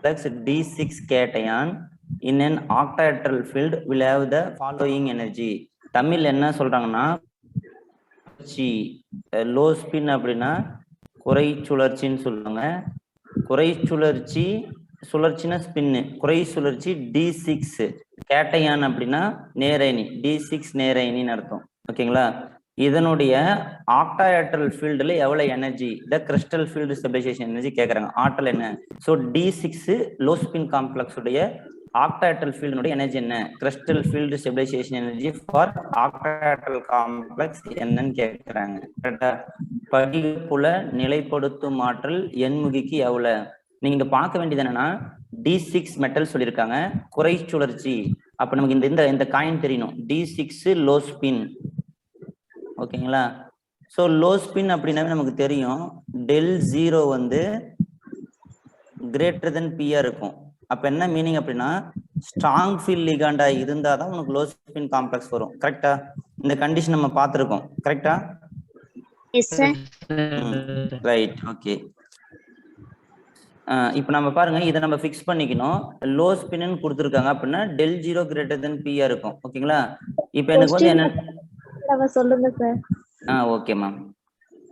complex D6 cation in an octahedral field will have the following energy. Tamil என்ன சொல்றாங்கன்னா low spin அப்படின்னா குறை சுழற்சின்னு சொல்லுவாங்க. குறை சுழற்சி சுழற்சினா ஸ்பின்னு, குறை சுழற்சி D6 கேட்டையான் அப்படின்னா நேரயனி, D6 நேரயனின்னு அர்த்தம். ஓகேங்களா? இதனுடைய ஆக்டாஹெட்ரல் ஃபீல்டுல எவ்வளவு energy, the crystal field stabilisation energy கேட்கறாங்க. ஆற்றல் என்ன? So D6 low spin complex உடைய ஆக்டாஹெட்ரல் ஃபீல்டுடைய எனர்ஜி என்ன? Crystal field stabilisation energy for octahedral complex என்னன்னு கேட்கறாங்க. கரெக்டா? படிப்புல நிலைப்படுத்தும் ஆற்றல் எண்முகிக்கு எவ்வளவு? நீங்க பார்க்க வேண்டியது என்னன்னா D6 மெட்டல் சொல்லியிருக்காங்க, குறை சுழற்சி. அப்ப நமக்கு இந்த இந்த காயின் தெரியணும், D6 லோ ஸ்பின். ஓகேங்களா? ஸோ லோ ஸ்பின் அப்படின்னாவே நமக்கு தெரியும் del0 வந்து கிரேட்டர் தென் பியா இருக்கும். அப்ப என்ன மீனிங் அப்படின்னா ஸ்ட்ராங் ஃபீல்ட் லிகாண்டா இருந்தாதான் உனக்கு லோ ஸ்பின் காம்ப்ளெக்ஸ் வரும். கரெக்டா? இந்த கண்டிஷன் நம்ம பார்த்திருக்கோம். கரெக்டா? ரைட். ஓகே. இப்போ நம்ம பாருங்க, இதை நம்ம ஃபிக்ஸ் பண்ணிக்கணும். லோ ஸ்பின்னு கொடுத்துருக்காங்க அப்படின்னா del0 கிரேட்டர் தென் பியா இருக்கும். ஓகேங்களா? இப்போ எனக்கு வந்து என்ன சொல்லுங்க சார். Okay ma'am.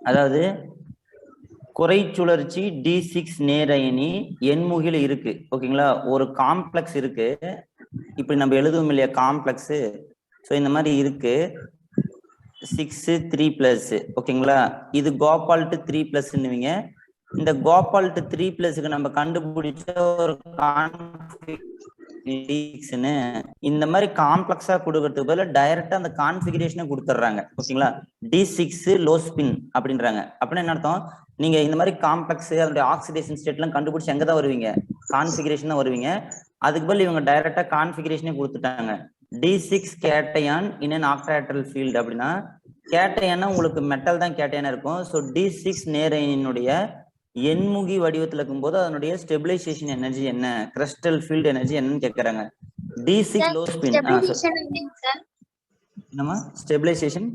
அதாவது குறை சுழற்சி D6 நேரயனி எண்முகில இருக்கு. ஓகேங்களா? ஒரு காம்ப்ளெக்ஸ் இருக்கு, இப்படி நம்ம எழுதுவோம் இல்லையா காம்ப்ளெக்ஸ். ஸோ இந்த மாதிரி இருக்கு 6 3+. ஓகேங்களா? இது கோபால்ட் 3+ன்னுவீங்க. இந்த கோபால்ட் 3+க்கு நம்ம கண்டுபிடிச்ச ஒரு இந்த மாதிரி காம்ப்ளெக்ஸா கொடுக்கறதுக்கு பதிலா டைரக்டா அந்த கான்ஃபிகரேஷனை கொடுத்துட்றாங்க. ஓகேங்களா? D6 லோ ஸ்பின் அப்படின்றாங்க. அப்படின்னா என்ன அர்த்தம்? நீங்க இந்த மாதிரி காம்ப்ளெக்ஸ் அதோட ஆக்சிடேஷன் ஸ்டேட் எல்லாம் கண்டுபிடிச்சு எங்க தான் வருவீங்க? கான்ஃபிகரேஷன் தான் வருவீங்க. அதுக்கு பதில் இவங்க டைரக்டா கான்ஃபிகரேஷனே கொடுத்துட்டாங்க. D6 cation in an octahedral field அப்படின்னா கேட்டையானா உங்களுக்கு மெட்டல் தான் கேட்டையானா இருக்கும். ஸோ D6 நேரயனினுடைய எண்முகி வடிவத்தில் இருக்கும்போது அதனுடைய ஸ்டெபிலைசேஷன் எனர்ஜி என்ன, கிறிஸ்டல் ஃபீல்ட் எனர்ஜி என்னன்னு கேட்கறாங்க. D6 low spin. என்னமா ஸ்டெபிலைசேஷன்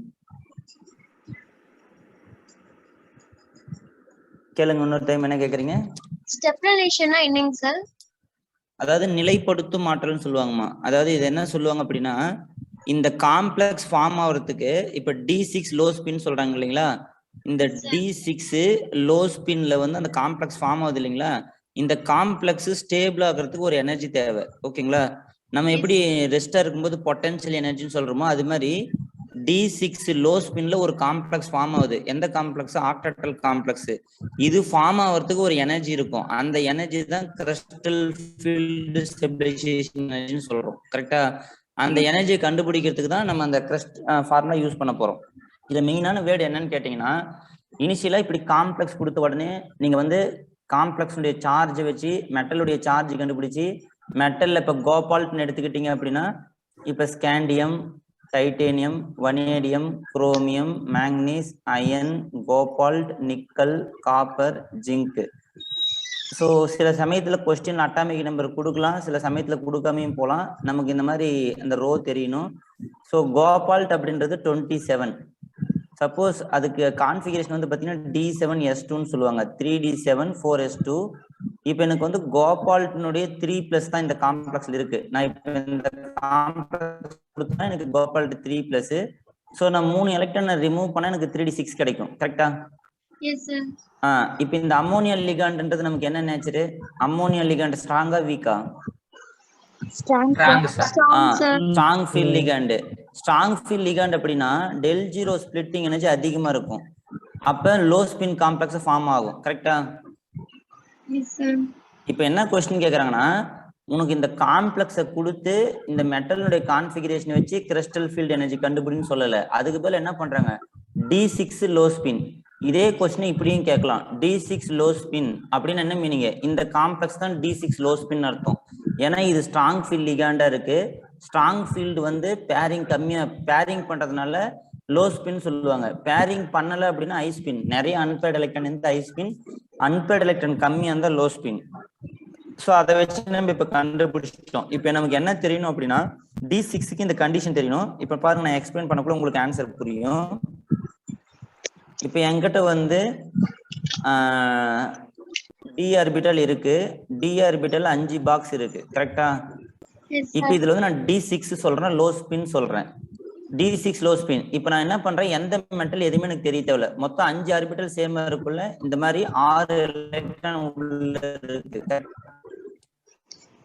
கேளுங்க இன்னொரு டைம். என்ன கேக்குறீங்க? ஸ்டெபிலைசேஷனா என்னங்க சார்? அதாவது நிலைப்படுத்தும் ஆற்றல்னு சொல்லுவாங்கம்மா. அதாவது இது என்ன சொல்லுவாங்க அப்படின்னா இந்த காம்ப்ளெக்ஸ் ஃபார்ம் ஆகிறதுக்கு இப்ப D6 லோ ஸ்பின் சொல்றாங்க இல்லைங்களா? இந்த D6 லோ ஸ்பின்ல வந்து அந்த காம்ப்ளெக்ஸ் ஃபார்ம் ஆகுது இல்லைங்களா? இந்த காம்ப்ளெக்ஸ் ஸ்டேபிள் ஆகிறதுக்கு ஒரு எனர்ஜி தேவை. ஓகேங்களா? நம்ம எப்படி ரெஸ்டா இருக்கும்போது பொட்டன்ஷியல் எனர்ஜின்னு சொல்றோமோ அது மாதிரி D6 லோ ஸ்பின்ல ஒரு காம்ப்ளெக்ஸ் ஃபார்ம் ஆகுது. எந்த காம்ப்ளெக்ஸ்? Octahedral complex. இது ஃபார்ம் ஆகிறதுக்கு ஒரு எனர்ஜி இருக்கும். அந்த எனர்ஜி தான் கிறிஸ்டல் ஃபீல்டு ஸ்டெபிலைசேஷன் எனர்ஜின்னு சொல்றோம். கரெக்டா? அந்த எனர்ஜியை கண்டுபிடிக்கிறதுக்கு தான் நம்ம அந்த கிறிஸ்ட் ஃபார்முலா யூஸ் பண்ண போறோம். இதுல மெயினான வேர்டு என்னன்னு கேட்டீங்கன்னா இனிஷியலா இப்படி காம்ப்ளெக்ஸ் கொடுத்த உடனே நீங்க வந்து காம்ப்ளெக்ஸுடைய சார்ஜை வச்சு மெட்டலுடைய சார்ஜ் கண்டுபிடிச்சு மெட்டல்ல இப்ப கோபால்ட்னு எடுத்துக்கிட்டீங்க அப்படின்னா இப்ப scandium, titanium, vanadium, chromium, manganese, iron, cobalt, nickel, copper, zinc. So சில சமயத்துல கொஸ்டின் அட்டாமிக் நம்பர் கொடுக்கலாம், சில சமயத்துல கொடுக்காமையும் போகலாம். நமக்கு இந்த மாதிரி அந்த ரோ தெரியணும். ஸோ கோபால்ட் அப்படின்றது 27. சப்போஸ் அதுக்கு கான்ஃபிகரேஷன் வந்து பார்த்தீங்கன்னா D7S2ன்னு சொல்லுவாங்க, 3D7 4S2. இப்போ எனக்கு வந்து கோபால்ட்னுடைய 3+ தான் இந்த காம்ப்ளெக்ஸ்ல இருக்கு. நான் இப்போ இந்த காம்ப்ளெக்ஸ் கொடுத்தா எனக்கு கோபால்ட் 3+. ஸோ நான் 3 எலக்ட்ரானை ரிமூவ் பண்ணா எனக்கு 3D6 கிடைக்கும். கரெக்டா? இப்போ இந்த அம்மோனியா லிகாண்ட்ன்றது நமக்கு என்ன நேச்சரு? அம்மோனியா லிகாண்ட் ஸ்ட்ராங்கா வீக்கா? Strong field ligand. Strong field ligand அப்படின்னா del0 ஸ்பிளிட்டிங் எனர்ஜி அதிகமா இருக்கும். அப்ப லோ ஸ்பின் காம்ப்ளெக்ஸ் ஃபார்ம் ஆகும். கரெக்டா? இப்போ என்ன क्वेश्चन கேக்குறாங்கன்னா உனக்கு இந்த காம்ப்ளெக்ஸை கொடுத்து இந்த மெட்டலுடைய கான்ஃபிகரேஷன் வச்சு கிறிஸ்டல் ஃபீல்ட் எனர்ஜி கண்டுபிடின்னு சொல்லல. அதுக்கு பதில் என்ன பண்றாங்க? D6 low spin. இதே क्वेश्चन இப்படியும் கேட்கலாம். D6 லோ ஸ்பின் அப்படின்னு என்ன மீனிங்? இந்த காம்ப்ளெக்ஸ் தான் D6 லோ ஸ்பின் அர்த்தம். ஏன்னா இது ஸ்ட்ராங் ஃபீல்ட் லிகாண்டா இருக்கு. ஸ்ட்ராங் ஃபீல்டு வந்து பேரிங் கம்மியா பேரிங் பண்றதுனால லோ ஸ்பின் சொல்லுவாங்க. பேரிங் பண்ணல அப்படின்னா ஹை ஸ்பின். நிறைய அன்பேர்ட் எலக்ட்ரான் இருந்தா ஹை ஸ்பின், அன்பேர்ட் எலக்ட்ரான் கம்மியா இருந்தா லோ ஸ்பின். ஸோ அதை வச்சு நம்ம இப்ப கண்டுபிடிச்சிட்டோம். இப்போ நமக்கு என்ன தெரியணும் அப்படின்னா D6க்கு இந்த கண்டிஷன் தெரியணும். இப்ப பாருங்க, நான் எக்ஸ்பிளைன் பண்ணக்குள்ள உங்களுக்கு ஆன்சர் புரியும். இப்ப என்கிட்ட வந்து d ஆர்பிட்டல் இருக்கு, d ஆர்பிட்டல் 5 பாக்ஸ் இருக்கு கரெக்டா? Yes, இப்போ sir. இதுல வந்து நான் d6 சொல்றேன், லோ ஸ்பின் சொல்றேன். d6 low spin. இப்போ நான் என்ன பண்றேன், எந்த மெட்டல் எதுவுமே எனக்கு தெரிய தேவையில்ல. மொத்தம் 5 ஆர்பிட்டல் சேமா இருக்குள்ள இந்த மாதிரி 6 எலக்ட்ரான் உள்ள இருக்கு.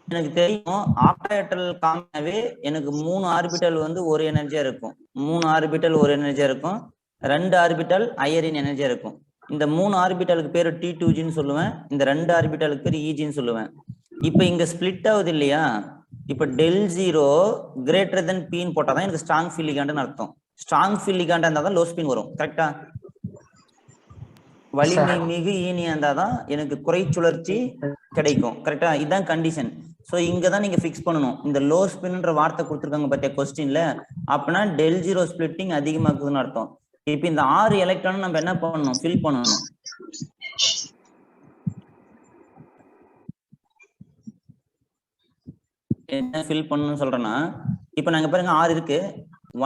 எனக்கு தெரியும் ஆக்டாஹெட்ரல் காம்பவுண்டாவே எனக்கு 3 ஆர்பிட்டல் வந்து ஒரு எனர்ஜியா இருக்கும், 3 ஆர்பிட்டல் ஒரு எனர்ஜியா இருக்கும், 2 ஆர்பிட்டல் ஹையர் இன் எனர்ஜியா இருக்கும். இந்த 3 ஆர்பிட்டலுக்கு பேரு T2Gன்னு சொல்லுவேன், இந்த 2 ஆர்பிட்டலுக்கு பேரு EGன்னு சொல்லுவேன். இப்போ இங்க ஸ்பிளிட் ஆகுது இல்லையா, இப்போ ∆0 கிரேட்டர் தென் Pன்னு போட்டாதான் எனக்கு ஸ்ட்ராங் ஃபீல்ட் லிகாண்ட்னு அர்த்தம். ஸ்ட்ராங் ஃபீல்ட் லிகாண்டா இருந்தா தான் லோ ஸ்பின் வரும் கரெக்டா? வலிமை மிகு ஈனியா இருந்தாதான் எனக்கு குறை சுழற்சி கிடைக்கும் கரெக்டா? இதுதான் கண்டிஷன். சோ இங்கதான் நீங்க பிக்ஸ் பண்ணணும். இந்த லோ ஸ்பின்ன்ற வார்த்தை கொடுத்துருக்காங்க பாத்தியா கொஸ்டின்ல, அப்படின்னா ∆0 ஸ்பிளிட்டிங் அதிகமாக்குதுன்னு அர்த்தம். இப்ப இந்த 6 எலக்ட்ரான் நம்ம என்ன பண்ணணும், ஃபில் பண்ணணும். என்ன ஃபில் பண்ணணும்னு சொல்றேன்னா, இப்ப நாங்க பாருங்க 6 இருக்கு,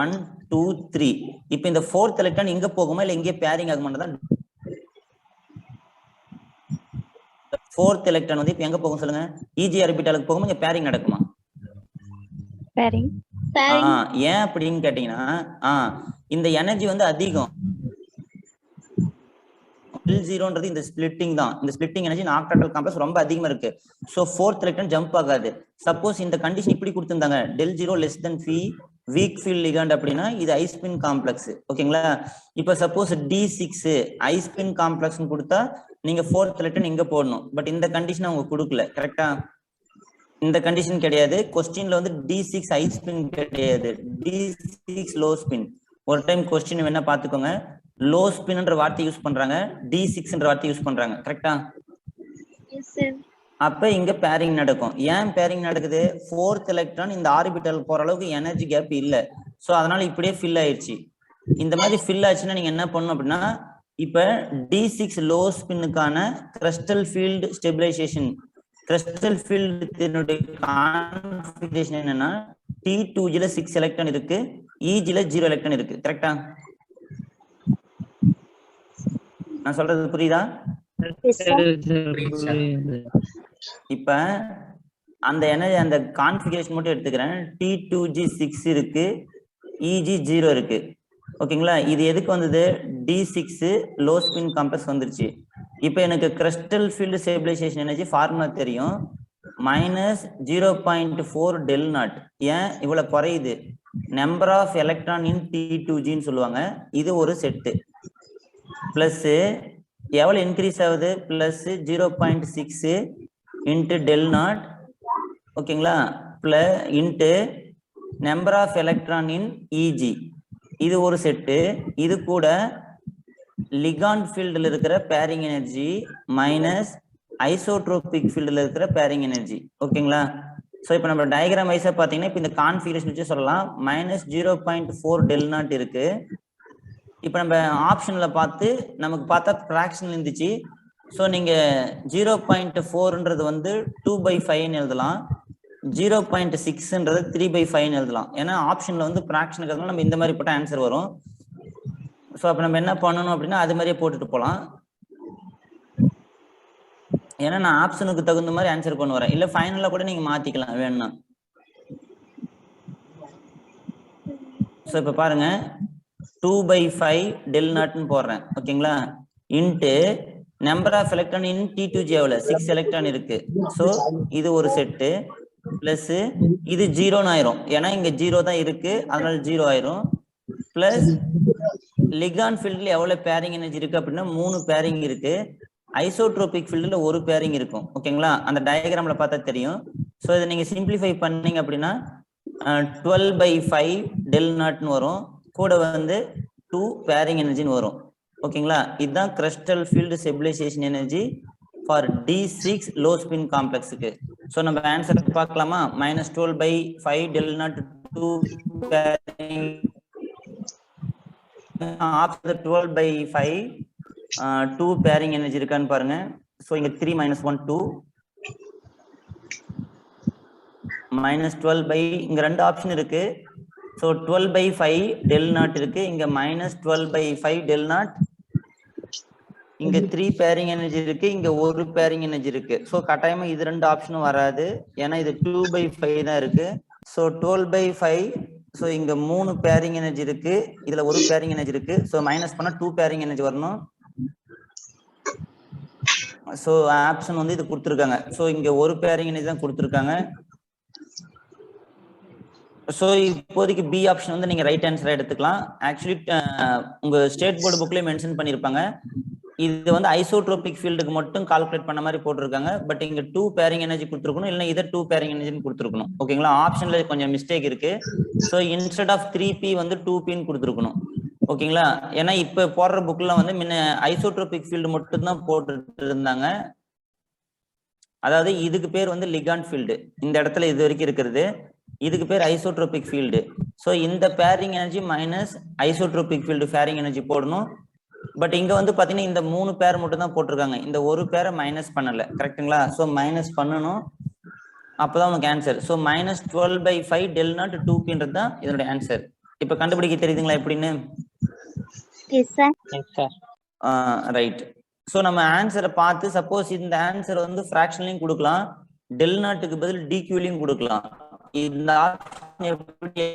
1 2 3. இப்ப இந்த 4th எலக்ட்ரான் இங்க போகுமா இல்ல இங்கே பேரிங் ஆகுமான்றதான். 4th எலக்ட்ரான் வந்து இப்ப எங்க போகும் சொல்லுங்க, EG ஆர்பிட்டாலுக்கு போகுமா இங்க பேரிங் நடக்குமா? பேரிங். ஏன் அப்படின்னு கேட்டீங்கன்னா, இந்த எனர்ஜி வந்து அதிகம். ∆0ன்றது இந்த ஸ்பிளிட்டிங் தான். இந்த ஸ்பிளிட்டிங் எனர்ஜி ஆக்டாஹெட்ரல் காம்ப்ளெக்ஸ் ரொம்ப அதிகமா இருக்கு. சோ 4th எலக்ட்ரான் ஜம்ப் ஆகாது. சப்போஸ் இந்த கண்டிஷன் இப்படி கொடுத்திருந்தாங்க, ∆0 less than P week field ligand அப்படின்னா இது ஹை ஸ்பின் காம்ப்ளெக்ஸ் ஓகேங்களா? இப்ப suppose D6 high spin complex கொடுத்தா நீங்க 4th எலக்ட்ரான் இங்க போடணும். பட் இந்த கண்டிஷன் அவங்க கொடுக்கல கரெக்டா? இந்த கண்டிஷன் கிடையாது. கொஸ்டின்ல வந்து D6 ஹை ஸ்பின் கிடையாது, D6 லோ ஸ்பின். ஒரு டைம் கொஸ்டின் வேணா பாத்துக்கோங்க, லோ ஸ்பின்ன்ற வார்த்தை யூஸ் பண்றாங்க, D6ன்ற வார்த்தை யூஸ் பண்றாங்க கரெக்டா? Yes, sir. அப்ப இங்க பேரிங் நடக்கும். ஏன் பேரிங் நடக்குது, 4th எலக்ட்ரான் இந்த ஆர்பிட்டல் போற அளவுக்கு எனர்ஜி கேப் இல்ல. சோ அதனால இப்படியே ஃபில் ஆயிடுச்சு. இந்த மாதிரி ஃபில் ஆச்சுன்னா நீங்க என்ன பண்ணணும் அப்படின்னா, இப்ப D6 லோ ஸ்பின்னுக்கான crystal field stabilisation, crystal field configuration என்னன்னா, T2Gல 6 எலக்ட்ரான் இருக்கு, EGல 0 எலக்ட்ரான் இருக்கு கரெக்டா? நான் சொல்றது புரியுதா? இப்ப அந்த எனர்ஜி அந்த கான்ஃபிகரேஷன் மட்டும் எடுத்துக்கிறேன். T2G 6 இருக்கு, EG 0 இருக்கு ஓகேங்களா? இது எதுக்கு வந்தது, D6 லோ ஸ்பின் காம்ப்ளெக்ஸ் வந்துருச்சு. இப்ப எனக்கு crystal field stabilisation energy formula தெரியும், -0.4 ∆0. ஏன் இவ்வளவு குறையுது, நம்பர் ஆஃப் எலக்ட்ரான் இன் T2Gன்னு சொல்லுவாங்க. இது ஒரு செட்டு பிளஸ் எவ்வளவு இன்க்ரீஸ் ஆகுது, பிளஸ் 0.6 இன்ட்டு ∆0 ஓகேங்களா, plus into number of electron in EG. இது ஒரு செட்டு. இது கூட லிகாண்ட் ஃபீல்டில் இருக்கிற பேரிங் எனர்ஜி மைனஸ் ஐசோட்ரோபிக் ஃபீல்டில் இருக்கிற பேரிங் எனர்ஜி ஓகேங்களா? ஸோ இப்போ நம்ம டயக்ராம் வைஸா பார்த்தீங்கன்னா, இப்போ இந்த கான்ஃபிகரேஷன் வச்சு சொல்லலாம், -0.4 ∆0 இருக்கு. இப்போ நம்ம ஆப்ஷன்ல பார்த்து நமக்கு பார்த்தா ஃபிராக்ஷன் இருந்துச்சு. ஸோ நீங்க 0.4ன்றது வந்து 2/5ன்னு எழுதலாம், 0.6ன்றது 3/5ன்னு எழுதலாம். ஏன்னா ஆப்ஷன்ல வந்து ஃபிராக்ஷனுக்கு நம்ம இந்த மாதிரி போட்டால் ஆன்சர் வரும். ஸோ அப்போ நம்ம என்ன பண்ணணும் அப்படின்னா அது மாதிரியே போட்டுட்டு போகலாம். ஏன்னா நான் ஆப்ஷனுக்கு தகுந்த மாதிரி ஆன்சர் கொண்டு வரேன், இல்லை ஃபைனலாக கூட நீங்க மாத்திக்கலாம் வேணும்னா. ஸோ இப்போ பாருங்க, 2/5 ∆0ன்னு போடுறேன் ஓகேங்களா, into number of electron in T2G எவ்வளவு, 6 எலக்ட்ரான் இருக்கு. ஸோ இது ஒரு செட்டு பிளஸ் இது 0ன்னு ஆயிரும், ஏன்னா இங்க 0 தான் இருக்கு அதனால 0 ஆயிரும். பிளஸ் லிகாண்ட் ஃபீல்ட்ல எவ்வளவு பேரிங் எனர்ஜி இருக்கு அப்படின்னா 3 பேரிங் இருக்கு, ஐசோட்ரோபிக் ஃபீல்ட்ல ஒரு பேரிங் இருக்கும் ஓகேங்களா? அந்த டயக்ராம்ல பார்த்தா தெரியும். ஸோ இதை நீங்க சிம்பிளிஃபை பண்ணீங்க அப்படின்னா 12/5 ∆0ன்னு வரும், கூட வந்து 2 பேரிங் எனர்ஜின்னு வரும் ஓகேங்களா? இதுதான் crystal field stabilisation energy for D6 low spin காம்ப்ளெக்ஸுக்கு. ஸோ நம்ம ஆன்சர் பார்க்கலாமா, -12/5 ∆0 2 பேரிங், ஆப்ஷன் 12/5 2 பேரிங் எனர்ஜி இருக்கான்னு பாருங்க. ஸோ இங்க 3 - 1 2 -12 இங்க 2 ஆப்ஷன் இருக்கு. ஸோ 12/5 ∆0 இருக்கு, இங்க -12/5 ∆0 இங்க 3 பேரிங் எனர்ஜி இருக்கு, இங்க ஒரு பேரிங் எனர்ஜி இருக்கு. ஸோ கட்டாயமா இது ரெண்டு ஆப்ஷனும் வராது, ஏன்னா இது 2/5 தான் இருக்கு. ஸோ 12/5. ஸோ இங்க 3 பேரிங் எனர்ஜி இருக்கு, இதுல ஒரு பேரிங் எனர்ஜி இருக்கு. ஸோ மைனஸ் பண்ணா 2 பேரிங் எனர்ஜி வரணும். ஸோ ஆப்ஷன் வந்து இது கொடுத்துருக்காங்க. ஸோ இங்க ஒரு பேரிங் எனர்ஜி தான் கொடுத்துருக்காங்க. ஸோ இப்போதைக்கு பி ஆப்ஷன் வந்து நீங்க ரைட் ஆன்சரா எடுத்துக்கலாம். ஆக்சுவலி உங்க ஸ்டேட் போர்டு புக்லயே மென்ஷன் பண்ணிருப்பாங்க, இது வந்து ஐசோட்ரோபிக் ஃபீல்டுக்கு மட்டும் கால்குலேட் பண்ண மாதிரி போட்டிருக்காங்க. பட் இங்க 2 பேரிங் எனர்ஜி கொடுத்துருக்கணும், இல்லைன்னா இதை 2 பேரிங் எனர்ஜின்னு கொடுத்துருக்கணும். ஓகேங்களா, ஆப்ஷன்ல கொஞ்சம் மிஸ்டேக் இருக்கு. ஸோ இன்ஸ்டெட் ஆஃப் 3p வந்து 2pன்னு கொடுத்துருக்கணும். ஓகேங்களா, ஏன்னா இப்ப போடுற புக்ல வந்து முன்ன ஐசோட்ரோபிக் ஃபீல்டு மட்டும் தான் போட்டுட்டு இருந்தாங்க. அதாவது இதுக்கு பேர் வந்து லிகாண்ட் ஃபீல்டு, இந்த இடத்துல இது வரைக்கும் இருக்கிறது, இதுக்கு பேர் ஐசோட்ரோபிக் ஃபீல்டு. ஸோ இந்த bearing energy minus isotropic field bearing energy போடணும். பட் இங்க வந்து பாத்தீங்கன்னா இந்த 3 பேர் மட்டும் தான் போட்டிருக்காங்க, இந்த ஒரு பேரை மைனஸ் பண்ணல. கரெக்டுங்களா, ஸோ மைனஸ் பண்ணணும், அப்பதான் உனக்கு ஆன்சர். ஸோ -12/5 del naught 2pன்றது தான் இதனுடைய ஆன்சர். இப்ப கண்டுபிடிக்க தெரியுதுங்களா எப்படின்னு? ரைட். ஸோ நம்ம ஆன்சரை பார்த்து, சப்போஸ் இந்த ஆன்சர் வந்து ஃபிராக்ஷன்லையும் கொடுக்கலாம், டெல் நாட்டுக்கு பதில் டிக்யூலையும் கொடுக்கலாம். இந்த ஆப்ஷன் எப்படி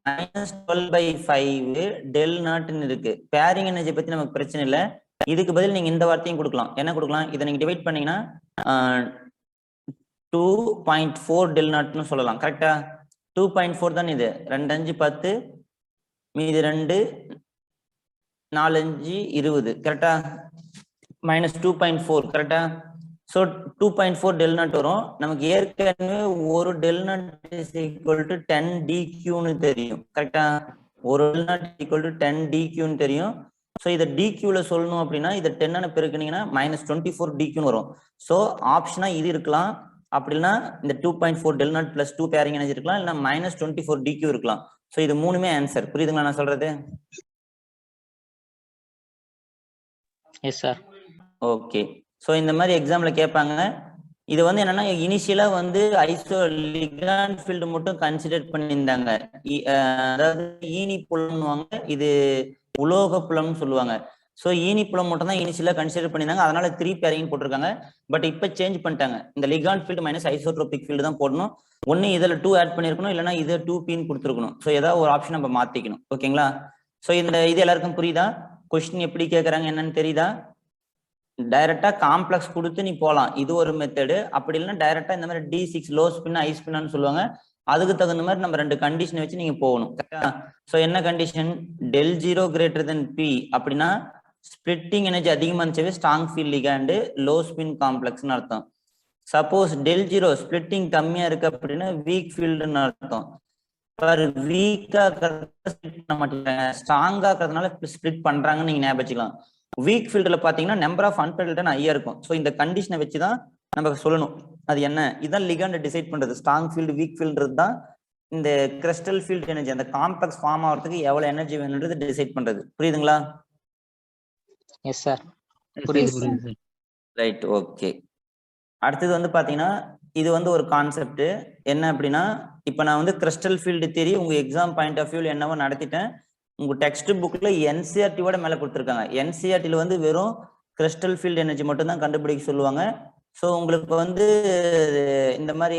-12/5 del naught இருக்கு. பேரிங் எனர்ஜி பத்தி நமக்கு பிரச்சனை இல்லை, இதுக்கு பதில் நீங்க இந்த வார்த்தையும் கொடுக்கலாம். என்ன கொடுக்கலாம், இதை நீங்க டிவைட் பண்ணீங்கன்னா 2.4 del naught சொல்லலாம். கரெக்டா, 2.4 தான் இது. 2 5 10, மீதி 2 4 5 20. கரெக்டா, -2.4. கரெக்டா. ஸோ 2.4 del naught வரும். நமக்கு ஏற்கனவே ஒரு del naught = 10 dqன்னு தெரியும். கரெக்டா, ஒரு del naught = 10 dqன்னு தெரியும். ஸோ இதை dqல சொல்லணும் அப்படின்னா இதை 10 பெருக்குனீங்கன்னா -24 dqன்னு வரும். ஸோ ஆப்ஷனா இது இருக்கலாம், அப்படின்னா இந்த 2.4 del naught + 2 பேரிங் எனர்ஜி இருக்கலாம், இல்லைன்னா -24 dq இருக்கலாம். ஸோ இது மூணுமே ஆன்சர். புரியுதுங்களா நான் சொல்றது? Yes sir. ஓகே. ஸோ இந்த மாதிரி எக்ஸாம்ல கேட்பாங்க. இது வந்து என்னன்னா, இனிஷியலா வந்து ஐசோ லிகாண்ட் ஃபீல்டு மட்டும் கன்சிடர் பண்ணியிருந்தாங்க. அதாவது ஈனி புலம்னுவாங்க, இது உலோக புலம்னு சொல்லுவாங்க. ஸோ ஈனி புலம் மட்டும் தான் இனிஷியலா கன்சிடர் பண்ணியிருந்தாங்க, அதனால 3 பேரிங் போட்டிருக்காங்க. பட் இப்போ சேஞ்ச் பண்ணிட்டாங்க, இந்த ligand field minus isotropic field தான் போடணும். ஒன்னு இதுல 2 ஆட் பண்ணிருக்கணும், இல்லைன்னா இதை 2pன்னு கொடுத்துருக்கணும். ஸோ ஏதாவது ஒரு ஆப்ஷன் நம்ம மாத்திக்கணும். ஓகேங்களா, ஸோ இந்த இது எல்லாருக்கும் புரியுதா? கொஸ்டின் எப்படி கேட்கறாங்க என்னன்னு தெரியுதா? டைரக்டா காம்ப்ளெக்ஸ் கொடுத்து நீ போகலாம், இது ஒரு மெத்தடு. அப்படி இல்லைன்னா டைரக்டா இந்த மாதிரி D6 லோ ஸ்பின் ஐ ஸ்பின்னு சொல்லுவாங்க, அதுக்கு தகுந்த மாதிரி நம்ம 2 கண்டிஷன் வச்சு நீங்க போகணும். கரெக்டா. ஸோ என்ன கண்டிஷன், del0 > p அப்படின்னா ஸ்பிளிட்டிங் எனர்ஜி அதிகமா இருந்துச்சு strong field ligand, low spin காம்ப்ளெக்ஸ்னு அர்த்தம். சப்போஸ் del0 ஸ்பிளிட்டிங் கம்மியா இருக்கு அப்படின்னா வீக் ஃபீல்டுன்னு அர்த்தம். வீக்கா ஸ்பிளிட் பண்ண மாட்டேங்கிறாங்க, ஸ்ட்ராங்கா இருக்கிறதுனால ஸ்பிளிட் பண்றாங்கன்னு நீங்க ஞாபகம் வச்சுக்கலாம். வீக் ஃபீல்டுல பாத்தீங்கன்னா நம்பர் ஆஃப் அன்பெல்டன் ஹையா இருக்கும். ஸோ இந்த கண்டிஷனை வச்சுதான் நம்ம சொல்லணும் அது என்ன. இதுதான் லிகாண்ட் டிசைட் பண்றது, ஸ்ட்ராங் ஃபீல்டு வீக் ஃபீல்டு தான் இந்த கிறிஸ்டல் ஃபீல்ட் எனர்ஜி, அந்த காம்ப்ளெக்ஸ் ஃபார்ம் ஆகிறதுக்கு எவ்வளவு எனர்ஜி வேணும்ன்றது டிசைட் பண்றது. புரியுதுங்களா? எஸ் சார், புரியுது. Right, okay. அடுத்தது வந்து பாத்தீங்கன்னா இது வந்து ஒரு கான்செப்ட் என்ன அப்படின்னா, இப்ப நான் வந்து கிறிஸ்டல் ஃபீல்டு தியரி உங்க எக்ஸாம் பாயிண்ட் ஆஃப் வியூல என்னவோ நடத்திட்டேன். உங்க டெக்ஸ்ட் புக்ல NCERT-வோட மேல கொடுத்துருக்காங்க. NCERT-ல வந்து வெறும் கிறிஸ்டல் ஃபீல்டு எனர்ஜி மட்டும் தான் கண்டுபிடிக்க சொல்லுவாங்க. ஸோ உங்களுக்கு வந்து இந்த மாதிரி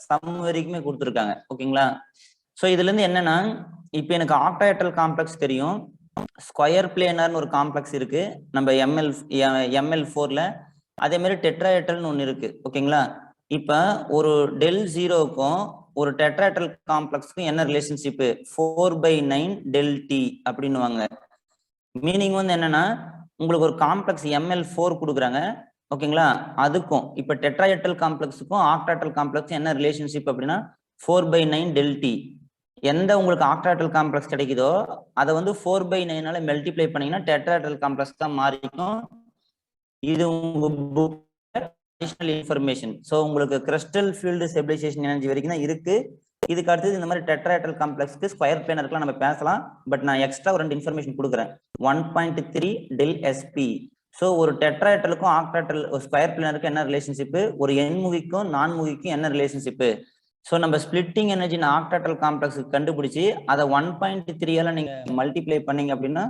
சம் வரைக்குமே கொடுத்துருக்காங்க. ஓகேங்களா, ஸோ இதுல இருந்து என்னன்னா, இப்போ எனக்கு ஆக்டாஹெட்ரல் காம்ப்ளெக்ஸ் தெரியும், ஸ்கொயர் பிளேனர்னு ஒரு காம்ப்ளெக்ஸ் இருக்கு நம்ம ML4ல, அதே மாதிரி டெட்ராஹெட்ரல்னு ஒன்று இருக்கு. ஓகேங்களா, இப்ப ஒரு del0க்கும் ஒரு டெட்ராஹெட்ரல் காம்ப்ளெக்ஸ்க்கும் என்ன ரிலேஷன்ஷிப், 4/9 del t அப்படின்னுவாங்க. மீனிங் வந்து என்னன்னா, உங்களுக்கு ஒரு காம்ப்ளெக்ஸ் ML4 கொடுக்குறாங்க. ஓகேங்களா, அதுக்கும் இப்ப டெட்ராஹெட்ரல் காம்ப்ளெக்ஸுக்கும் ஆக்டாஹெட்ரல் காம்ப்ளெக்ஸ் என்ன ரிலேஷன்ஷிப் அப்படின்னா 4/9 del t. எந்த உங்களுக்கு ஆக்டாஹெட்ரல் காம்ப்ளெக்ஸ் கிடைக்குதோ அதை வந்து 4/9 மல்டிப்ளை பண்ணீங்கன்னா டெட்ராஹெட்ரல் காம்ப்ளெக்ஸ் தான் மாறிக்கும். இது உங்க புக் அடிஷனல் இன்ஃபர்மேஷன். ஸோ உங்களுக்கு கிறிஸ்டல் ஃபீல்டு ஸ்டெபிலைசேஷன் எனர்ஜி வரைக்கும் தான் இருக்கு. இதுக்கு அடுத்தது இந்த மாதிரி டெட்ராஹெட்ரல் காம்ப்ளெக்ஸ்க்கு ஸ்கொயர் பிளேனருக்குலாம் நம்ம பேசலாம். பட் நான் எக்ஸ்ட்ரா ஒரு 2 இன்ஃபர்மேஷன் கொடுக்குறேன். 1.3 del sp. ஸோ ஒரு டெட்ராஹெட்ரலுக்கும் ஆக்டாஹெட்ரல் ஸ்கொயர் பிளேனருக்கும் என்ன ரிலேஷன்ஷிப், ஒரு என் மூவிக்கும் நான் மூவிக்கும் என்ன ரிலேஷன்ஷிப். ஸோ நம்ம ஸ்பிளிட்டிங் எனர்ஜி ஆக்டாஹெட்ரல் காம்ப்ளெக்ஸ் கண்டுபிடிச்சு அதை 1.3 நீங்க மல்டிப்ளை பண்ணீங்க அப்படின்னா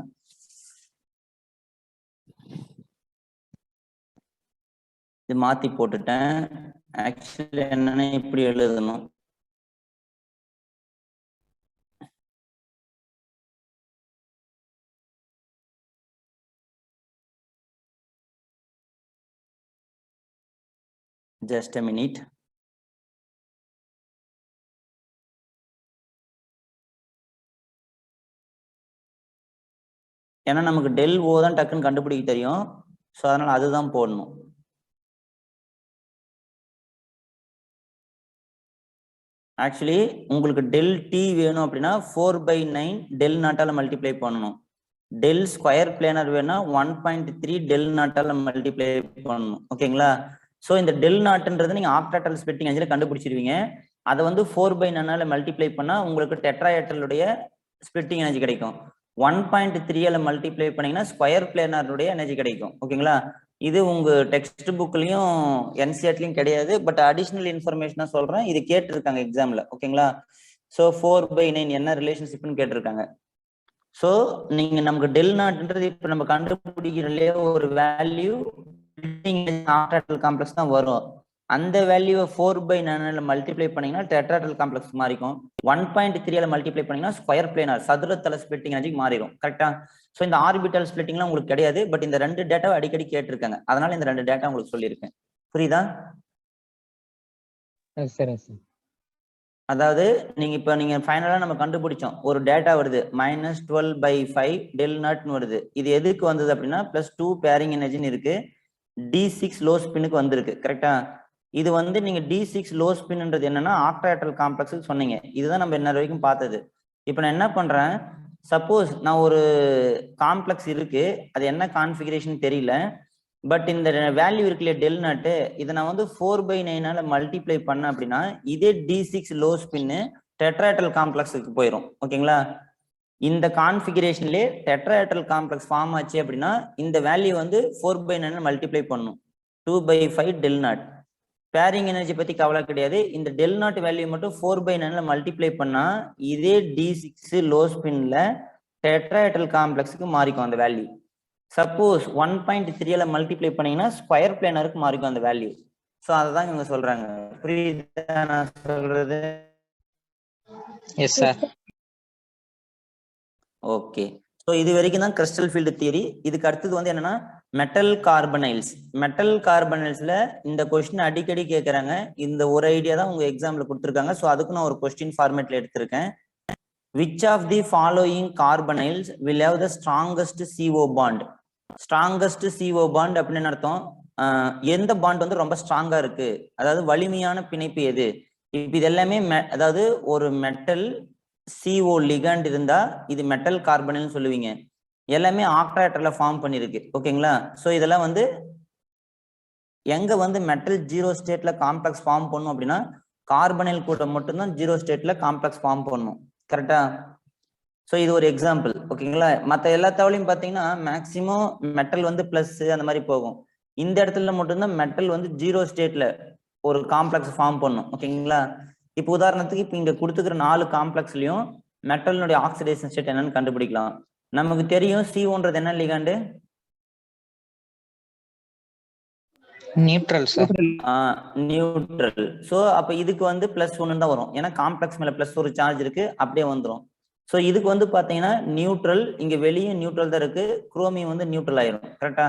இது மாத்தி போட்டுட்டேன். ஆக்சுவலி என்னன்னு இப்படி எழுதணும். Just a minute. ஏன்னா நமக்கு டெல் ஓ தான் டக்குன்னு கண்டுபிடிக்க தெரியும். ஸோ அதனால அதுதான் போடணும். ஆக்சுவலி உங்களுக்கு டெல் டி வேணும் அப்படின்னா 4/9 டெல் நாட்டால மல்டிப்ளை பண்ணணும். டெல் ஸ்கொயர் பிளேனர் வேணா 1.3 டெல் நாட்டால மல்டிப்ளை பண்ணணும். ஓகேங்களா? ஸோ இந்த டெல் நாட்டுன்றது நீங்க ஆக்டாட்டல் ஸ்பிளிட்டிங் எனர்ஜில கண்டுபிடிச்சிருவீங்க. அதை வந்து 4/9 மல்டிப்ளை பண்ணா உங்களுக்கு டெட்ராஹெட்ரலுடைய ஸ்பிளிட்டிங் எனர்ஜி கிடைக்கும். 1.3 மல்டிப்ளை பண்ணீங்கன்னா ஸ்கொயர் பிளேனருடைய எனர்ஜி கிடைக்கும். ஓகேங்களா? இது உங்க டெக்ஸ்ட் புக்லயும் என்சிஆர்டிலையும் கிடையாது. பட் அடிஷனல் இன்ஃபர்மேஷனா சொல்றேன். இது கேட்டிருக்காங்க எக்ஸாம்ல. ஓகேங்களா? ஸோ 4/9 என்ன ரிலேஷன்ஷிப்னு கேட்டிருக்காங்க. ஸோ நீங்க நமக்கு டெல் நாட்ன்றது இப்ப நம்ம கண்டுபிடிக்கிறதுலயே ஒரு வேல்யூ ஆக்டாட்டல் காம்ப்ளெக்ஸ் தான் வரும். அந்த வேல்யூவை 4/9 மல்டிப்ளை பண்ணீங்கன்னா டெட்ராஹெட்ரல் காம்ப்ளெக்ஸ் மாறிக்கும். 1.3 மல்டிப்ளை பண்ணீங்கன்னா ஸ்கொயர் பிளேனர் சதுரத்தல ஸ்பிளிட்டிங் எனர்ஜி மாறிடும். கரெக்டா? ஸோ இந்த ஆர்பிட்டல் ஸ்பிளிட்டிங்லாம் உங்களுக்கு கிடையாது. பட் இந்த 2 டேட்டாவை அடிக்கடி கேட்டிருக்காங்க. அதனால இந்த 2 டேட்டா உங்களுக்கு சொல்லியிருக்கேன். புரியுதா? அதாவது நீங்க ஃபைனலா நம்ம கண்டுபிடிச்சோம் ஒரு டேட்டா வருது -12/5 டெல் நாட்னு வருது. இது எதுக்கு வந்தது அப்படின்னா +2 பேரிங் எனர்ஜின்னு இருக்கு. D6 லோ ஸ்பின்னுக்கு வந்திருக்கு. கரெக்டா? இது வந்து நீங்க D6 லோ ஸ்பின்ன்றது என்னன்னா ஆக்டாஹெட்ரல் காம்ப்ளெக்ஸ் சொன்னீங்க. இதுதான் நம்ம இன்ன வரைக்கும் பார்த்தது. இப்போ நான் என்ன பண்றேன், சப்போஸ் நான் ஒரு காம்ப்ளெக்ஸ் இருக்கு, அது என்ன கான்ஃபிகரேஷன் தெரியல. பட் இந்த வேல்யூ இருக்குல்ல டெல் நாட்டு, இதை நான் வந்து 4/9 மல்டிப்ளை பண்ண அப்படின்னா இதே D6 லோ ஸ்பின்னு டெட்ராஹெட்ரல் காம்ப்ளெக்ஸுக்கு போயிடும். ஓகேங்களா? இந்த கான்ஃபிகரேஷன்லேயே டெட்ராஹெட்ரல் காம்ப்ளெக்ஸ் ஃபார்ம் ஆச்சு அப்படின்னா இந்த வேல்யூ வந்து 4/9 மல்டிப்ளை பண்ணும். 2/5 டெல் நாட். பேரிங் எனர்ஜி பத்தி கவலை கிடையாது. இந்த டெல் நாட் வேல்யூ மட்டும் 4/9 மல்டிப்ளை பண்ணா இதே D6 லோ ஸ்பின்ல டெட்ராஹெட்ரல் காம்ப்ளெக்ஸுக்கு மாறிக்கும் அந்த வேல்யூ. சப்போஸ் 1.3 மல்டிப்ளை பண்ணீங்கன்னா ஸ்கொயர் பிளேனருக்கு மாறிக்கும் அந்த வேல்யூ. ஸோ அதை தான் இவங்க சொல்றாங்க. புரியுதா நான் சொல்றது? Yes sir. ஓகே. ஸோ இது வரைக்கும் தான் கிறிஸ்டல் ஃபீல்டு தியரி. இதுக்கு அடுத்தது வந்து என்னன்னா மெட்டல் கார்பனைல்ஸ். மெட்டல் கார்பனைல்ஸ்ல இந்த கொஸ்டின் அடிக்கடி கேட்கறாங்க. இந்த ஒரு ஐடியா தான் உங்க எக்ஸாம்ல கொடுத்துருக்காங்க. ஸோ அதுக்கு நான் ஒரு கொஸ்டின் ஃபார்மேட்ல எடுத்திருக்கேன். Which of the following carbonyls will have the strongest CO bond? Strongest CO bond அப்படின்னு அர்த்தம் எந்த பாண்ட் வந்து ரொம்ப ஸ்ட்ராங்கா இருக்கு, அதாவது வலிமையான பிணைப்பு எது? இப்ப இது எல்லாமே அதாவது ஒரு மெட்டல் CO லிகண்ட் இருந்தா இது மெட்டல் கார்பனைல்னு சொல்லுவீங்க. எல்லாமே ஆக்டாஹெட்ரல்ல ஃபார்ம் பண்ணிருக்கு. ஓகேங்களா? ஸோ இதெல்லாம் வந்து எங்க வந்து மெட்டல் 0 ஸ்டேட்ல காம்ப்ளெக்ஸ் ஃபார்ம் பண்ணும் அப்படின்னா கார்பனைல் கூட மட்டும்தான் 0 ஸ்டேட்ல காம்ப்ளெக்ஸ் ஃபார்ம் பண்ணும். கரெக்டா? ஸோ இது ஒரு எக்ஸாம்பிள். ஓகேங்களா? மற்ற எல்லா தவளையும் பார்த்தீங்கன்னா மேக்சிமம் மெட்டல் வந்து பிளஸ் அந்த மாதிரி போகும். இந்த இடத்துல மட்டும்தான் மெட்டல் வந்து 0 ஸ்டேட்ல ஒரு காம்ப்ளெக்ஸ் ஃபார்ம் பண்ணும். ஓகேங்களா? இப்போ உதாரணத்துக்கு இப்போ இங்க கொடுத்துக்கிற 4 காம்ப்ளெக்ஸ்லயும் மெட்டலினுடைய ஆக்சிடேஷன் ஸ்டேட் என்னன்னு கண்டுபிடிக்கலாம். நமக்கு தெரியும் CO என்ன ligand? Neutral sir. Neutral. So அப்ப இதுக்கு வந்து +1 தான் வரும். ஏன்னா காம்ப்ளெக்ஸ் மேல பிளஸ் ஒரு சார்ஜ் இருக்கு, அப்படியே வந்துடும். ஸோ இதுக்கு வந்து பாத்தீங்கன்னா நியூட்ரல், இங்க வெளியே நியூட்ரல் தான் இருக்கு, குரோமியம் வந்து நியூட்ரல் ஆயிரும். கரெக்டா?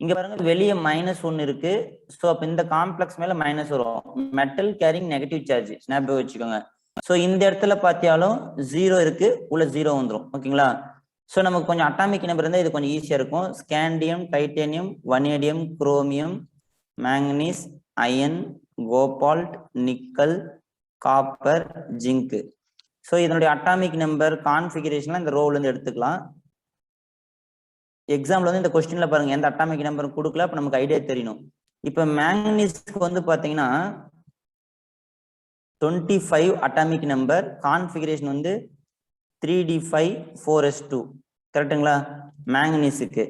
இங்க பாருங்க வெளியே -1 இருக்கு. ஸோ அப்ப இந்த காம்ப்ளெக்ஸ் மேல மைனஸ் வரும். Metal carrying negative charge snap வச்சுக்கோங்க. ஸோ இந்த இடத்துல பாத்தியாலும் 0 இருக்கு, உள்ள 0 வந்துடும். ஓகேங்களா? ஸோ நமக்கு கொஞ்சம் அட்டாமிக் நம்பர் இருந்தால் இது கொஞ்சம் ஈஸியா இருக்கும். Scandium, titanium, vanadium, chromium, manganese, iron, cobalt, nickel, copper, zinc. So இதனுடைய அட்டாமிக் நம்பர் கான்ஃபிகரேஷன்லாம் இந்த ரோல இருந்து எடுத்துக்கலாம். எக்ஸாம்ல வந்து இந்த கொஸ்டின்ல பாருங்க எந்த அட்டாமிக் நம்பர் கொடுக்கல. அப்ப நமக்கு ஐடியா தெரியணும். இப்ப மேங்கனீஸ்க்கு வந்து பாத்தீங்கன்னா 25 அட்டாமிக் நம்பர், கான்ஃபிகரேஷன் வந்து 3d5-4s2. கரெக்டுங்களா? மேங்கனீஸுக்கு.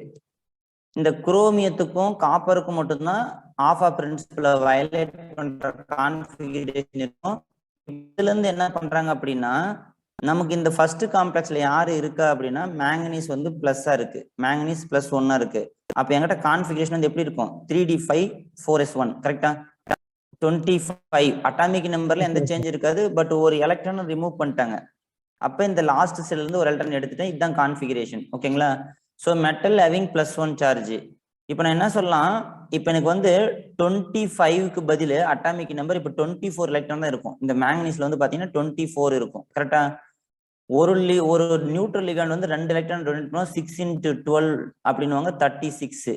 இந்த குரோமியத்துக்கும் காப்பருக்கும் மட்டும்தான் ஆஃப் பிரின்சிபலை வயலேட் பண்ற கான்ஃபிகரேஷன் இருக்கும். இதுல இருந்து என்ன பண்றாங்க அப்படின்னா நமக்கு இந்த ஃபர்ஸ்ட் காம்ப்ளெக்ஸ்ல யாரு இருக்கா அப்படின்னா மேங்கனீஸ் வந்து பிளஸ்ஸா இருக்கு, மேங்கனீஸ் +1 இருக்கு. அப்ப என்கிட்ட கான்ஃபிகரேஷன் வந்து எப்படி இருக்கும்? 3d5 4s1 கரெக்டா? 25 அட்டாமிக் நம்பர்ல எந்த சேஞ்ச் இருக்காது, பட் ஒரு எலக்ட்ரான் ரிமூவ் பண்ணிட்டாங்க. அப்ப இந்த லாஸ்ட் செல்ல இருந்து ஒரு எலக்ட்ரான் எடுத்துட்டேன், இதுதான் கான்ஃபிகரேஷன். ஓகேங்களா? So metal having +1 charge. இப்போ நான் என்ன சொல்லலாம், இப்போ எனக்கு வந்து 25க்கு பதில் அட்டாமிக் நம்பர் இப்போ 24 எலக்ட்ரான் தான் இருக்கும். இந்த மேங்கனீஸ்ல வந்து பாத்தீங்கன்னா 24 இருக்கும். கரெக்டா? ஒரு நியூட்ரல் லிகாண்ட் வந்து 2 எலக்ட்ரான் டொனேட் பண்ணுவோம், 6 × 12 அப்படின்னுவாங்க, 36.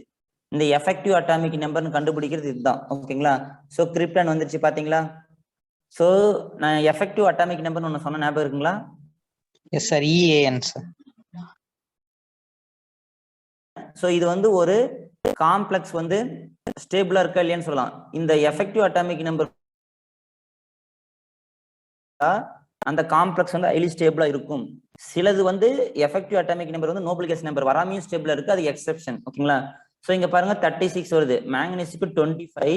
இந்த எஃபெக்டிவ் அட்டாமிக் நம்பர்னு கண்டுபிடிக்கிறது இதுதான். ஓகேங்களா? ஸோ கிரிப்டான் வந்துருச்சு பாத்தீங்களா? ஸோ நான் எஃபெக்டிவ் அட்டாமிக் நம்பர்னு ஒன்று சொன்ன ஞாபகம் இருக்குங்களா? Yes sir, EAN sir. So இது வந்து ஒரு காம்ப்ளெக்ஸ் வந்து ஸ்டேபிளா இருக்கா இல்லையான்னு சொல்லலாம். இந்த எஃபெக்டிவ் அட்டாமிக் நம்பர் அந்த காம்ப்ளெக்ஸ் வந்து ஹைலி ஸ்டேபிளா இருக்கும். சிலது வந்து எஃபெக்டிவ் அட்டாமிக் நம்பர் வந்து நோபல் கேஸ் நம்பர் வராமையும் ஸ்டேபிளா இருக்கு, அது எக்ஸெப்ஷன். ஓகேங்களா? ஸோ இங்க பாருங்க 36 வருது, மேங்கனீஸுக்கு 25,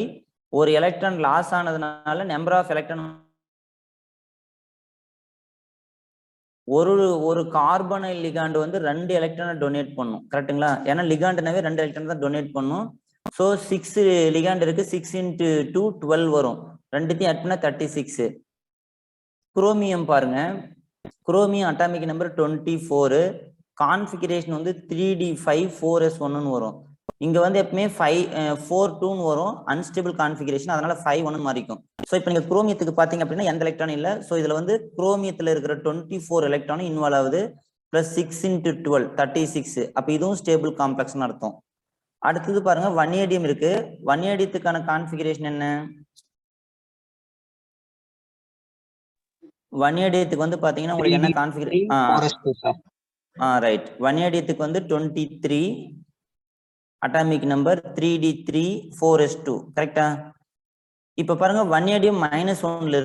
ஒரு எலக்ட்ரான் லாஸ் ஆனதுனால நம்பர் ஆஃப் எலக்ட்ரான் ஒரு கார்பனைல் லிகாண்ட் வந்து 2 எலக்ட்ரானை டொனேட் பண்ணும். கரெக்டுங்களா? ஏன்னா லிகாண்ட்னாவே 2 எலக்ட்ரான் தான் டொனேட் பண்ணும். ஸோ 6 லிகாண்ட் இருக்கு, 6 × 2 12 வரும், ரெண்டுத்தையும் ஆட் பண்ணா 36. குரோமியம் பாருங்க, குரோமியம் அட்டாமிக் நம்பர் 24, கான்ஃபிகரேஷன் வந்து 3d5 4s1 வரும். இங்க வந்து எப்பவுமே 4 வரும், அன்ஸ்டேபிள் கான்ஃபிகரேஷன், அதனால 5 மாறிக்கும். ஸோ இப்போ நீங்க குரோமியத்துக்கு பாத்தீங்க அப்படின்னா எந்த எலக்ட்ரான் இல்லை. ஸோ இதுல வந்து குரோமியத்துல இருக்கிற 24 எலக்ட்ரானும் இன்வால்வ் ஆகுது, பிளஸ் 6 × 12 36. அப்ப இதுவும் ஸ்டேபிள் காம்ப்ளெக்ஸ்னு அர்த்தம். அடுத்தது பாருங்க வனேடியம் இருக்கு, வனேடியத்துக்கான கான்ஃபிகரேஷன் என்ன? வனேடியத்துக்கு வந்து பாத்தீங்கன்னா உங்களுக்கு என்ன கான்ஃபிகரேஷன்? ரைட், வனேடியத்துக்கு வந்து 23 அட்டாமிக் நம்பர், 3d3 4s2 கரெக்டா? இப்ப பாருங்க வனேடியம் -1ல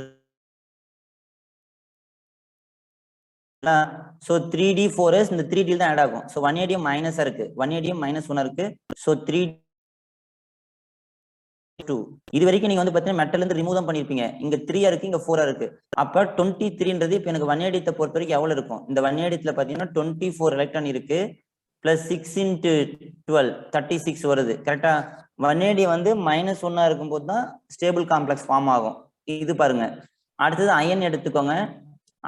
சோ 3d4s இந்த 3d தான் ஆட் ஆகும். சோ வனேடியம் மைனஸா இருக்கு, வனேடியம் -1 இருக்கு. சோ 3 இது வரைக்கும் நீங்க வந்து பாத்தீங்கன்னா மெட்டல் இருந்து ரிமூவ் தான் பண்ணிருப்பீங்க. இங்க 3 இருக்கு, இங்க 4 இருக்கு. அப்ப 23ன்றது இப்ப எனக்கு வனேடியத்தை பொறுத்த வரைக்கும் எவ்வளவு இருக்கும்? இந்த வனேடியத்துல பாத்தீங்கன்னா 24 எலக்ட்ரான் இருக்கு, பிளஸ் 6 × 12 36 வருது. கரெக்டா? வனேடியம் வந்து -1 இருக்கும்போது தான் ஸ்டேபிள் காம்ப்ளெக்ஸ் ஃபார்ம் ஆகும். இது பாருங்க. அடுத்தது அயன் எடுத்துக்கோங்க.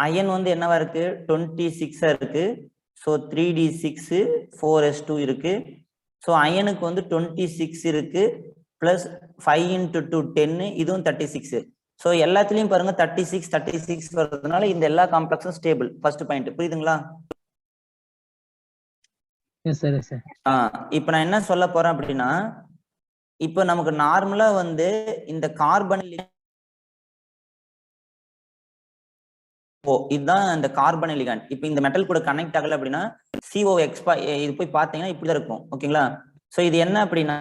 அயன் வந்து என்னவா இருக்கு? 26 இருக்கு. ஸோ 3d6 4s2 இருக்கு. ஸோ அயனுக்கு வந்து 26 இருக்கு, பிளஸ் 5 × 2 10, இதுவும் 36. ஸோ எல்லாத்துலயும் பாருங்க 36 வர்றதுனால இந்த எல்லா காம்ப்ளெக்ஸும் ஸ்டேபிள். ஃபர்ஸ்ட் பாயிண்ட் புரியுதுங்களா? இப்ப நான் என்ன சொல்ல போறேன் அப்படின்னா, இப்ப நமக்கு நார்மலா வந்து இந்த கார்பன் இதுதான் இந்த கார்பன் லிகாண்ட். இப்ப இந்த மெட்டல் கூட கனெக்ட் ஆகல அப்படின்னா CO இது போய் பாத்தீங்கன்னா இப்படிதான் இருக்கும். ஓகேங்களா? சோ இது என்ன அப்படின்னா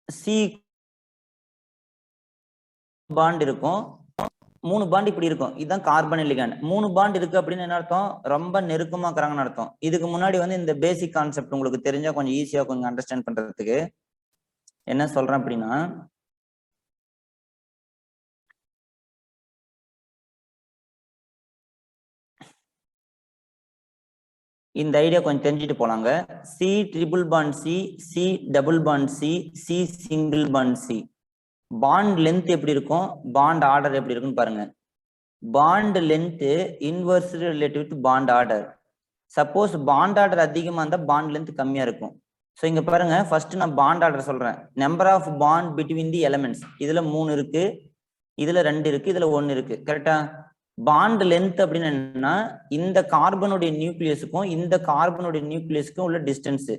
C பாண்ட் இருக்கும், 3 பாண்ட் இப்படி இருக்கும். இதுதான் கார்பன் லிகாண்ட். 3 பாண்ட் இருக்கு அப்படின்னு என்ன அர்த்தம்? ரொம்ப நெருக்கமா இருக்கிறாங்கன்னு அர்த்தம். இதுக்கு முன்னாடி வந்து இந்த பேசிக் கான்செப்ட் உங்களுக்கு தெரிஞ்சா கொஞ்சம் ஈஸியா கொஞ்சம் அண்டர்ஸ்டாண்ட் பண்றதுக்கு என்ன சொல்றேன் அப்படின்னா, இந்த ஐடியா கொஞ்சம் தெரிஞ்சுட்டு போலாங்க. C triple bond C, C double bond C, C single bond C. Bond length எப்படி இருக்கும், பாண்ட் ஆர்டர் எப்படி இருக்குன்னு பாருங்க. Bond length inversely relative to bond order. Suppose bond order அதிகமா இருந்தா பாண்ட் லென்த் கம்மியா இருக்கும். ஸோ இங்க பாருங்க, ஃபர்ஸ்ட் நான் பாண்ட் ஆர்டர் சொல்றேன். Number of bond between the elements, இதுல 3 இருக்கு, இதுல 2 இருக்கு, இதுல 1 இருக்கு. கரெக்டா? பாண்ட் லென்த் அப்படின்னு என்னன்னா இந்த கார்பனுடைய நியூக்ளியஸுக்கும் இந்த கார்பனுடைய நியூக்ளியஸுக்கும் உள்ள டிஸ்டன்ஸ்.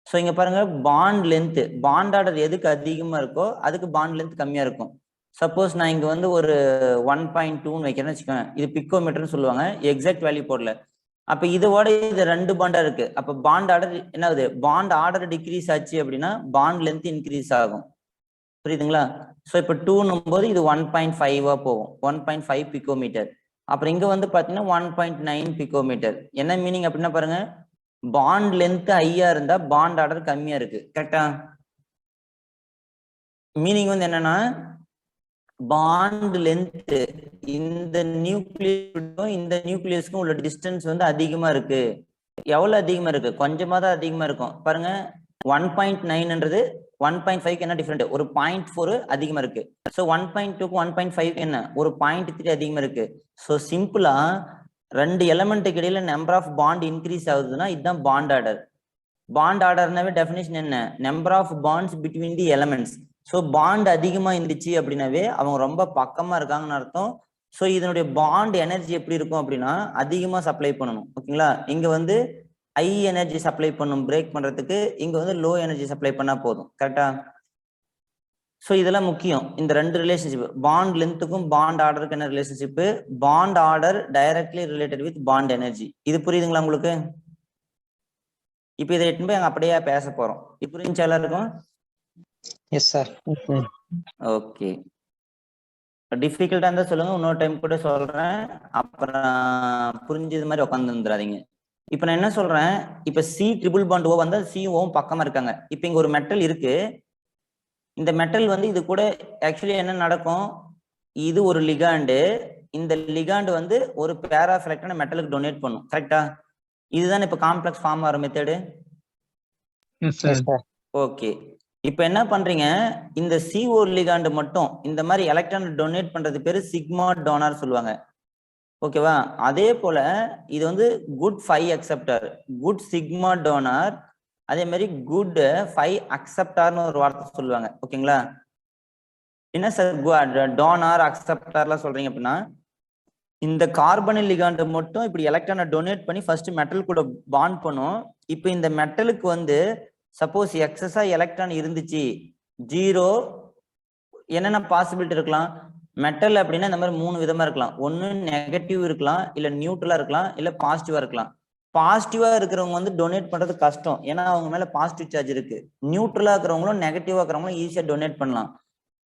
ஸோ இங்க பாருங்க பாண்ட் லென்த், பாண்ட் ஆர்டர் எதுக்கு அதிகமா இருக்கோ அதுக்கு பாண்ட் லென்த் கம்மியா இருக்கும். சப்போஸ் நான் இங்க வந்து ஒரு 1.2 வைக்கிறேன்னு வச்சுக்கோங்க, இது பிக்கோமீட்டர்னு சொல்லுவாங்க, எக்ஸாக்ட் வேல்யூ போடல. அப்ப இதோட இது 2 பாண்டா இருக்கு. அப்ப பாண்ட் ஆர்டர் என்ன ஆகுது? பாண்ட் ஆர்டர் டிக்ரீஸ் ஆச்சு அப்படின்னா பாண்ட் லென்த் இன்க்ரீஸ் ஆகும். புரியுதுங்களா? ஸோ இப்போ 2ன்னும் போது இது 1.5 போகும், 1.5 பிக்கோமீட்டர். அப்புறம் இங்க வந்து பாத்தீங்கன்னா 1.9 பிக்கோமீட்டர். என்ன மீனிங் அப்படின்னா பாருங்க, பாண்ட் லென்த் ஹையா இருந்தா பாண்ட் ஆர்டர் கம்மியா இருக்கு. கரெக்டா? மீனிங் வந்து என்னன்னா பாண்ட் லென்த் இந்த நியூக்ளியஸுக்கும் இந்த நியூக்ளியஸ்க்கும் உள்ள டிஸ்டன்ஸ் வந்து அதிகமா இருக்கு. எவ்வளவு அதிகமா இருக்கு? கொஞ்சமா தான் அதிகமா இருக்கும். பாருங்க 1.9ன்றது 1.5க்கு என்ன டிஃபரெண்ட்? ஒரு 0.4 அதிகமா இருக்கு. ஸோ 1.2க்கு 1.5 என்ன? ஒரு 0.3 அதிகமா இருக்கு. ஸோ சிம்பிளா ரெண்டு எலமெண்ட்டுக்கு இடையில நம்பர் ஆஃப் பாண்ட் இன்க்ரீஸ் ஆகுதுன்னா இதுதான் பாண்ட் ஆர்டர். பாண்ட் ஆர்டர்னாவே டெஃபினேஷன் என்ன? Number of bonds between the elements. So bond அதிகமா இருந்துச்சு அப்படின்னாவே அவங்க ரொம்ப பக்கமா இருக்காங்கன்னு அர்த்தம். ஸோ இதனுடைய பாண்ட் எனர்ஜி எப்படி இருக்கும் அப்படின்னா அதிகமா சப்ளை பண்ணணும். ஓகேங்களா? இங்க வந்து ஹை எனர்ஜி சப்ளை பண்ணும் பிரேக் பண்றதுக்கு, இங்க வந்து லோ எனர்ஜி சப்ளை பண்ணா போதும். கரெக்டா? ஸோ இதெல்லாம் முக்கியம். இந்த ரெண்டு ரிலேஷன்ஷிப், பாண்ட் லென்த்துக்கும் பாண்ட் ஆர்டருக்கு என்ன relationship? Bond order directly related with bond energy. இது புரியுதுங்களா உங்களுக்கு? இப்ப இதை எட்டு போய் அங்க அப்படியே பேச போறோம். இப்ப புரிஞ்சு எல்லாருக்கும்? Yes sir. ஓகே. டிஃபிகல்ட்டா இருந்தா சொல்லுங்க, இன்னொரு டைம் கூட சொல்றேன். அப்புறம் புரிஞ்சது மாதிரி உட்காந்து வந்துடாதீங்க. இப்ப நான் என்ன சொல்றேன், இப்ப சி ட்ரிபிள் பாண்ட் ஓ வந்து சிஓவும் பக்கமா இருக்காங்க. இப்ப இங்க ஒரு மெட்டல் இருக்கு. இந்த மெட்டல் வந்து இது கூட ஆக்சுவலி என்ன நடக்கும்? இது ஒரு லிகாண்டு. இந்த லிகாண்டு வந்து ஒரு பேர் ஆஃப் எலக்ட்ரானை மெட்டலுக்கு டொனேட் பண்ணும். கரெக்டா? இதுதான் இப்ப காம்ப்ளெக்ஸ் ஃபார்ம் ஆகிற மெத்தடு. ஓகே. இப்ப என்ன பண்றீங்க, இந்த CO லிகாண்டு மட்டும் இந்த மாதிரி எலக்ட்ரான் டொனேட் பண்றது பேரு சிக்மா டோனார் சொல்லுவாங்க. ஓகேவா? அதே போல இது வந்து good 5 acceptor, good sigma donor, அதே மாதிரி குட் 5 அக்செப்டார்னு ஒரு வார்த்தை சொல்லுவாங்க. ஓகேங்களா? என்ன சார் டோனார் அக்செப்டார்லாம் சொல்றீங்க அப்படின்னா, இந்த கார்பனில் லிகாண்டு மட்டும் இப்படி எலக்ட்ரானை டொனேட் பண்ணி ஃபர்ஸ்ட் மெட்டல் கூட பாண்ட் பண்ணும். இப்போ இந்த மெட்டலுக்கு வந்து சப்போஸ் எக்ஸஸா எலக்ட்ரான் இருந்துச்சு, 0 என்னென்ன பாசிபிலிட்டி இருக்கலாம்? மெட்டல் அப்படின்னா இந்த மாதிரி 3 விதமா இருக்கலாம். ஒன்னு நெகட்டிவ் இருக்கலாம், இல்ல நியூட்ரலா இருக்கலாம், இல்ல பாசிட்டிவா இருக்கலாம். பாசிட்டிவா இருக்கிறவங்க வந்து டொனேட் பண்றது கஷ்டம், ஏன்னா அவங்க மேல பாசிட்டிவ் சார்ஜ் இருக்கு. நியூட்ரலா இருக்கிறவங்களும் நெகட்டிவா இருக்கிறவங்களும் ஈஸியா டொனேட் பண்ணலாம்.